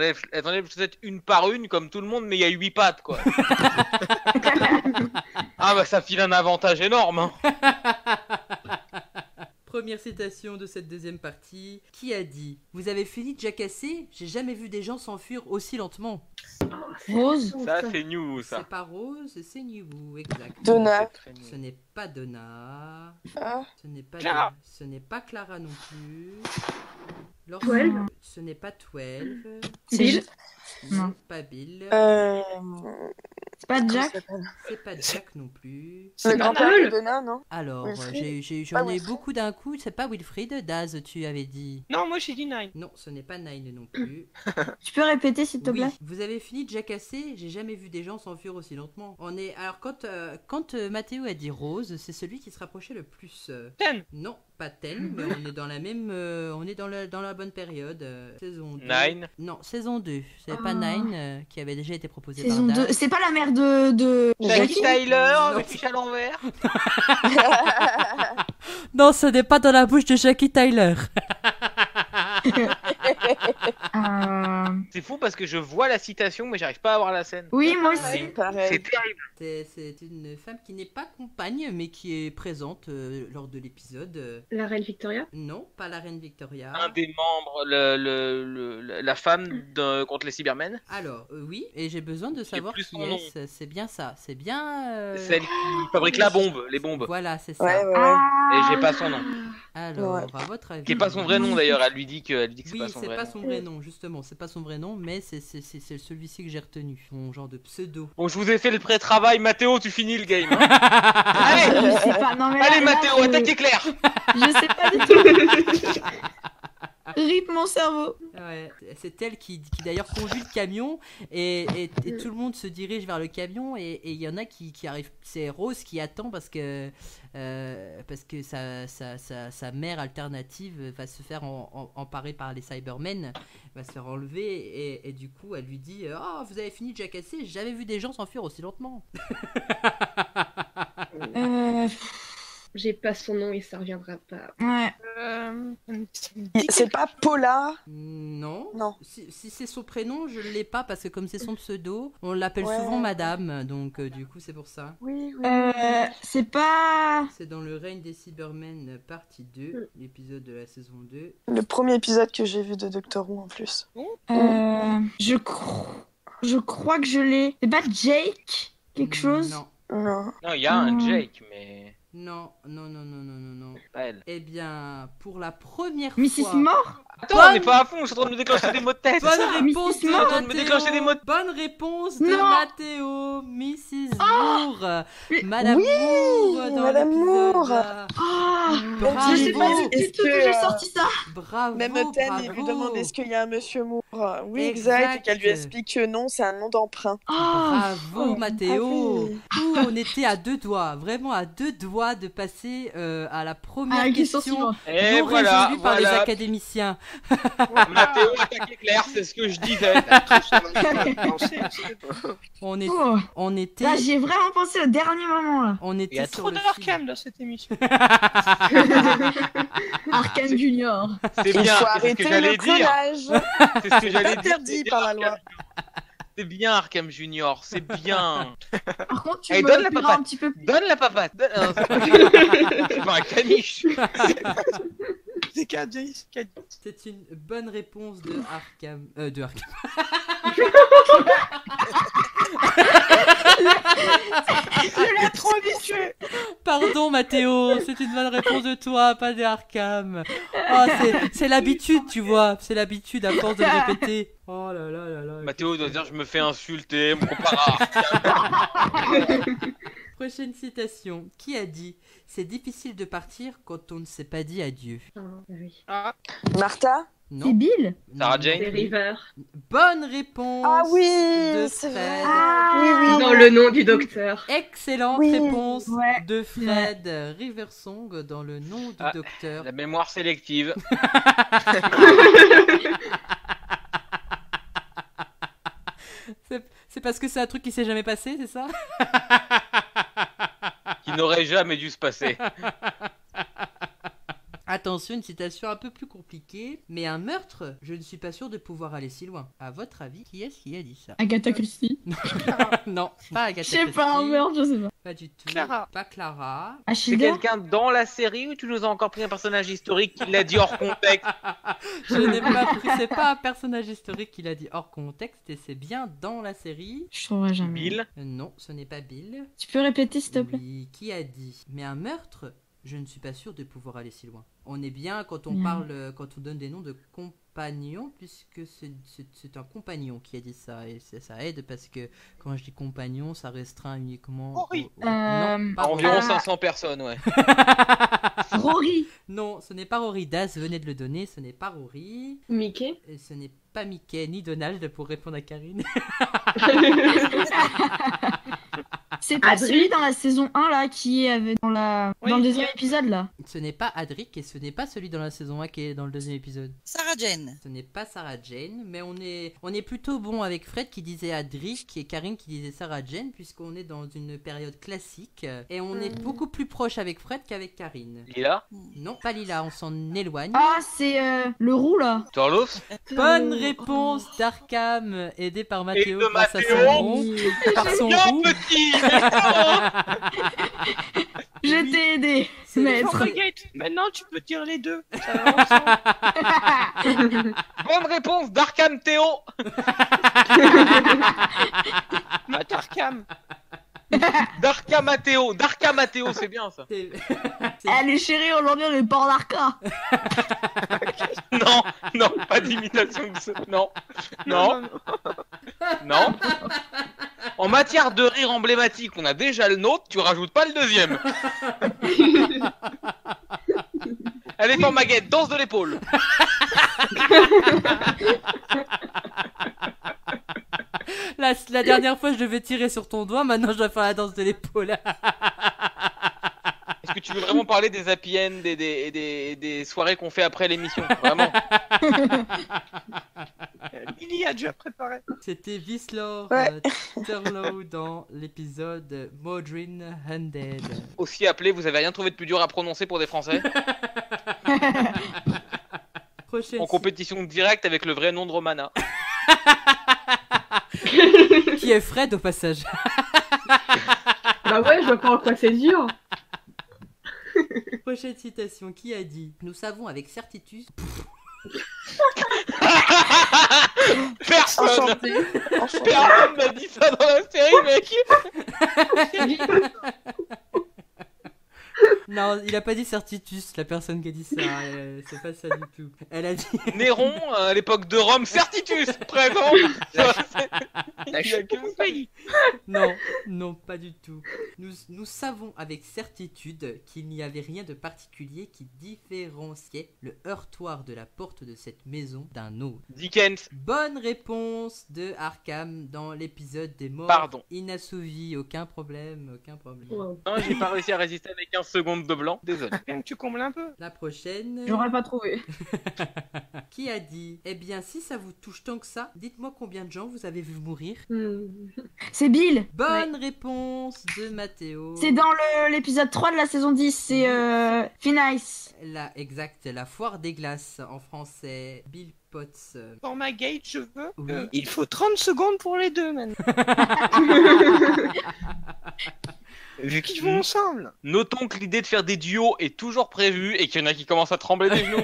enlèvent peut-être une par une comme tout le monde, mais il y a 8 pattes quoi. Ah bah ça file un avantage énorme. Hein. Première citation de cette deuxième partie. Qui a dit: vous avez fini de jacasser? J'ai jamais vu des gens s'enfuir aussi lentement. Rose. Ça c'est new ça. C'est pas Rose, c'est New, exact. Donna. Ce n'est pas Donna. Ah. Ce n'est pas Clara. Ce n'est pas Clara non plus. 12. Ce n'est pas 12. C'est Bill. Non. Pas Bill. C'est pas Jack. C'est pas Jack non plus. Le C'est pas grand-père Paul. de Donna, non? Alors, Wilfried. j'en ai Wilfried. beaucoup d'un coup. C'est pas Wilfried, Daz, tu avais dit. Non, moi j'ai dit 9. Non, ce n'est pas Nine non plus. Tu peux répéter s'il te Oui, plaît? vous avez fini de jacasser, j'ai jamais vu des gens s'enfuir aussi lentement. On est alors quand Mathéo a dit Rose, c'est celui qui se rapprochait le plus. 10. Non, pas Ten, mais on est dans la même on est dans la bonne période, saison 2. 9. Non, saison 2. C'est pas Ah. Nine qui avait déjà été proposé Saison par 2. Daz. C'est pas la mère de... Jackie Tyler, Non. avec fiche à l'envers. Non, ce n'est pas dans la bouche de Jackie Tyler. C'est fou parce que je vois la citation mais j'arrive pas à voir la scène. Oui, moi aussi. Pareil. C'est terrible. C'est une femme qui n'est pas compagne mais qui est présente lors de l'épisode. La reine Victoria. Non, pas la reine Victoria. Un des membres, la femme contre les Cybermen. Alors, oui, et j'ai besoin de savoir plus qui son nom. est-ce. C'est bien ça. C'est bien. Celle qui fabrique la bombe, les bombes. Voilà, c'est ça. Ouais, ouais, ouais. Et j'ai pas son nom. Alors, Ouais. à votre avis. Qui est pas son vrai nom d'ailleurs, elle lui dit que c'est Oui, pas son c'est vrai pas nom. son vrai nom, justement. C'est pas son vrai nom, mais c'est celui-ci que j'ai retenu. Son genre de pseudo. Bon, je vous ai fait le pré-travail, Mathéo, tu finis le game. Hein. Je sais pas. Non, mais là, Allez là, Mathéo, attaque éclair. Je sais pas du tout. Rip mon cerveau. Ouais, c'est elle qui d'ailleurs conduit le camion et tout le monde se dirige vers le camion et il y en a qui arrivent. C'est Rose qui attend parce que sa mère alternative va se faire emparer par les Cybermen, va se faire enlever et du coup elle lui dit oh, vous avez fini de jacasser, j'ai jamais vu des gens s'enfuir aussi lentement. J'ai pas son nom et ça reviendra pas. Ouais. C'est pas Paula. Non. Non. Si c'est son prénom, je l'ai pas parce que comme c'est son pseudo, on l'appelle Ouais. souvent Madame, donc du coup c'est pour ça. Oui, oui. C'est pas... C'est dans le règne des Cybermen partie 2, l'épisode de la saison 2. Le premier épisode que j'ai vu de Doctor Who en plus. Je crois que je l'ai. C'est pas Jake quelque chose? Non. Non. Non, il y a un Jake, mais Non. pas elle. Eh bien, pour la première Mrs. fois... Moore? Attends, on n'est pas à fond, je suis en train de me déclencher des mots de tête. Bonne réponse de Mrs. Moore, en train de me déclencher des mots de- Bonne réponse de Non. Mathéo, Mrs. Moore. Oui, Madame Moore dans Madame l'épisode. Moore. Ah, Bravo. je sais pas du tout d'où j'ai sorti ça. Bravo, Même Ten, il lui bravo. demande est-ce qu'il y a un monsieur Moore. Oui, Exact. exact. Et qu'elle lui explique que non, c'est un nom d'emprunt. Ah, Bravo Mathéo. oui. Ouh, on était à 2 doigts, vraiment à 2 doigts de passer à la première la question question suivante. Et non voilà, résolue par les voilà. académiciens. Mathéo, attaque éclair, c'est ce que je disais. On, est, Oh, on était, là, j'y ai vraiment pensé au dernier moment, là. on était Il y a sur trop le d'Arkham dans cette émission. Arkane Junior. C'est Il bien, faut c'est ce arrêter que j'allais le dire. clonage. C'est ce que j'allais dire. Interdit C'est par bien la loi. Arkham. C'est bien Arkham Junior, c'est bien. Par contre, tu Allez, me donne la diras papate. un petit peu. Donne la papate. Non, c'est pas un caniche. C'est Cadis. C'est une bonne réponse de Arkham. De Arkham. Il est trop habitué. Pardon Mathéo, c'est une bonne réponse de toi, pas des Arkham. Oh, c'est l'habitude, tu vois. C'est l'habitude à force de le répéter. Oh là là là là. Mathéo doit dire je me fais insulter, mon compare à Prochaine citation. Qui a dit « C'est difficile de partir quand on ne s'est pas dit adieu Ah, oui. Ah, Martha? » Non. C'est Bill? Sarah Jane. C'est River. Bonne réponse Ah oui, de c'est Fred. vrai. Ah, Oui, oui. Dans le nom du docteur. Excellente Oui, réponse ouais. de Fred. Riversong dans le nom du Ah, docteur. La mémoire sélective. C'est parce que c'est un truc qui s'est jamais passé, c'est ça? Qui n'aurait jamais dû se passer. Attention, une citation un peu plus compliquée. Mais un meurtre, je ne suis pas sûr de pouvoir aller si loin. À votre avis, qui est-ce qui a dit ça? Agatha Christie. Non, pas Agatha Je sais pas, Christie. merde, je sais pas. Pas du tout. Clara. Pas Clara. C'est Achille. quelqu'un dans la série ou tu nous as encore pris un personnage historique qui l'a dit hors contexte? Je n'ai pas pris, c'est pas un personnage historique qui l'a dit hors contexte et c'est bien dans la série. Je trouverai jamais. Bill. Non, ce n'est pas Bill. Tu peux répéter, s'il te plaît? Oui, qui a dit? Mais un meurtre, je ne suis pas sûr de pouvoir aller si loin. On est bien quand on Bien. parle, quand on donne des noms de compagnons, puisque c'est un compagnon qui a dit ça. Et ça aide parce que quand je dis compagnon, ça restreint uniquement. Rory. Non, pas Environ Rory. 500 personnes, ouais. Rory. Non, ce n'est pas Rory. Das venait de le donner, ce n'est pas Rory. Mickey. Et ce n'est pas Mickey ni Donald pour répondre à Karine. C'est pas Adrien. celui dans la saison 1 là qui est dans Oui, le deuxième il y a- épisode là. Ce n'est pas Adric et ce n'est pas celui dans la saison 1 qui est dans le deuxième épisode. Sarah Jane. Ce n'est pas Sarah Jane, mais on est plutôt bon avec Fred qui disait Adric et Karine qui disait Sarah Jane, puisqu'on est dans une période classique et on est beaucoup plus proche avec Fred qu'avec Karine. Lila. Non, pas Lila, on s'en éloigne. Ah, c'est le roux là. Torlos. Bonne réponse d'Arkham, aidé par Mathéo de grâce à Mathéo. son rond, par son Bien roux. petit. Je t'ai aidé, C'est le maître. Farmagate. Maintenant, tu peux dire les deux. Ça va ensemble. Bonne réponse d'Arkham Théo. Matt Arkham. D'Arkham Mathéo. D'Arkham Mathéo, c'est bien ça. C'est- Allez chérie, aujourd'hui on est port d'Arca. Non, non, pas d'imitation de ce. Non, non, non. En matière de rire emblématique, on a déjà le nôtre, tu rajoutes pas le deuxième. Allez, Formaguette, danse de l'épaule. La dernière fois, je devais tirer sur ton doigt, maintenant je dois faire la danse de l'épaule. Est-ce que tu veux vraiment parler des happy end et des soirées qu'on fait après l'émission? Vraiment? Lily a déjà préparé. C'était Vislor Ouais. Turlow dans l'épisode Modrin Handed. Aussi appelé, vous avez rien trouvé de plus dur à prononcer pour des Français? Prochaine En compétition directe avec le vrai nom de Romana. qui est Fred au passage. Bah ouais, je vois pas en quoi c'est dur. Prochaine citation, qui a dit « Nous savons avec certitude... Personne! Enchanté. Enchanté. Personne m'a dit ça dans la série, mec! » Non, il a pas dit Certitus, la personne qui a dit ça. C'est pas ça du tout. Elle a dit... Néron, à l'époque de Rome, Certitus, présent! La chute de Pompéi. Non, non, pas du tout. Nous savons avec certitude qu'il n'y avait rien de particulier qui différenciait le heurtoir de la porte de cette maison d'un autre. Dickens. Bonne réponse de Arkham dans l'épisode des morts Pardon. inassouvis. Aucun problème, aucun problème. Wow. Non, j'ai pas réussi à résister avec 15 secondes de blanc, désolé. Bien que tu combles un peu. La prochaine. J'aurais pas trouvé. Qui a dit « Eh bien, si ça vous touche tant que ça, dites-moi combien de gens vous avez vu mourir ?» C'est Bill. Bonne réponse de Mathéo. C'est dans l'épisode 3 de la saison 10. C'est Finnice. Exact, la foire des glaces en français. Bill Potts. Formagate, je veux. Oui. Il faut 30 secondes pour les deux, maintenant. Vu qu'ils vont ensemble. Notons que l'idée de faire des duos est toujours prévue et qu'il y en a qui commencent à trembler des genoux.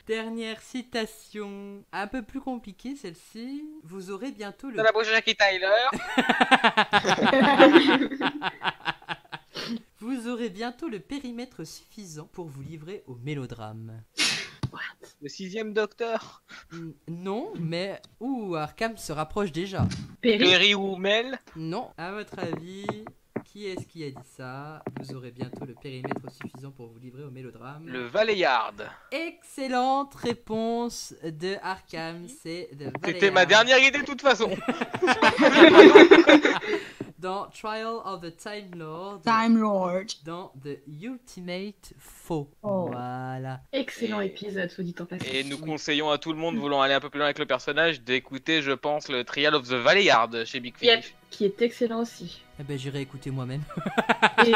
Dernière citation, un peu plus compliquée celle-ci. Vous aurez bientôt le... Dans la bouche de Jackie Tyler. Vous aurez bientôt le périmètre suffisant pour vous livrer au mélodrame. Le 6ème Docteur. Non, mais... Ouh, Arkham se rapproche déjà. Perry ou Mel. Non, à votre avis, qui est-ce qui a dit ça? Vous aurez bientôt le périmètre suffisant pour vous livrer au mélodrame. Le Valeyard. Excellente réponse de Arkham, c'est The C'était Valeyard. ma dernière idée de toute façon. Dans Trial of the Time Lord. Time Lord. Dans The Ultimate Foe. Oh. Voilà. Excellent épisode, soit dit en passant. Et nous conseillons à tout le monde voulant aller un peu plus loin avec le personnage d'écouter, je pense, le Trial of the Valeyard chez Big Yep, Finish. qui est excellent aussi. Eh ben j'irai écouter moi-même. Et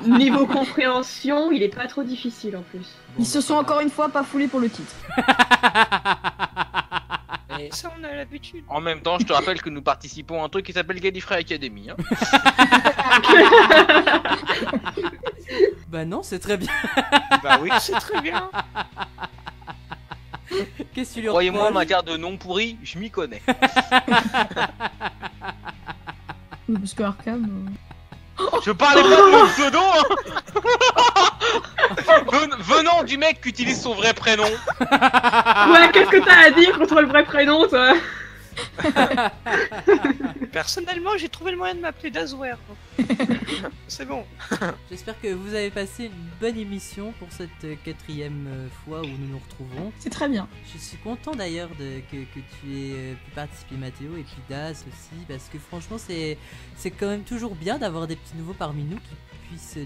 niveau compréhension, il est pas trop difficile en plus. Ils se sont encore une fois pas foulés pour le titre. Et ça, on a l'habitude. En même temps, je te rappelle que nous participons à un truc qui s'appelle Gallifrey Academy. Hein. Bah non, c'est très bien. Bah oui, c'est très bien. Qu'est-ce que tu lui Croyez-moi, en reproches? matière de nom pourri, je m'y connais. Parce que Arkham. Je parlais pas de mon pseudo, hein. Venant du mec qui utilise son vrai prénom. Ouais, qu'est-ce que t'as à dire contre le vrai prénom, toi? Personnellement, j'ai trouvé le moyen de m'appeler Dazware. C'est bon. J'espère que vous avez passé une bonne émission pour cette 4e fois où nous nous retrouvons. C'est très bien. Je suis content d'ailleurs que tu aies pu participer, Mathéo, et puis Daz aussi, parce que franchement c'est quand même toujours bien d'avoir des petits nouveaux parmi nous qui puissent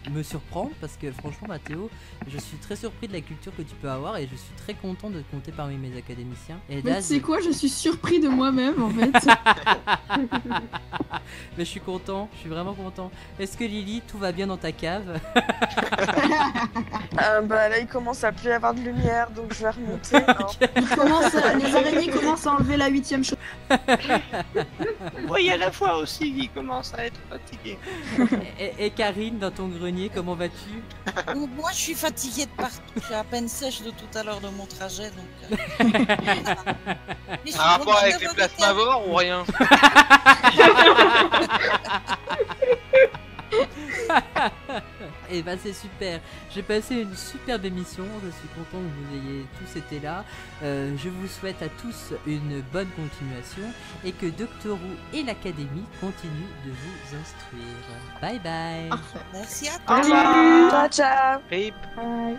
me surprendre, parce que franchement Mathéo, je suis très surpris de la culture que tu peux avoir et je suis très content de te compter parmi mes académiciens. Et Mais tu Daz, sais quoi, je suis surpris de moi-même en fait. mais je suis content, je suis vraiment content. Est-ce que Lily, tout va bien dans ta cave? Bah là, il commence à plus y avoir de lumière, donc je vais remonter. Hein. Les araignées commencent à enlever la 8ème chose. Oui, à la fois aussi, il commence à être fatigué. Et Karine, dans ton grenier, comment vas-tu? Moi, je suis fatiguée de partout. Je suis à peine sèche de tout à l'heure de mon trajet, donc. Mais je suis Un rapport contente avec les d'avoir été plasmavores ou rien? Et bah c'est super, j'ai passé une superbe émission, je suis content que vous ayez tous été là. Je vous souhaite à tous une bonne continuation et que Doctor Who et l'Académie continuent de vous instruire. Bye bye. Parfait. Merci à Au toi. revoir. Ciao, ciao. Rip. Bye.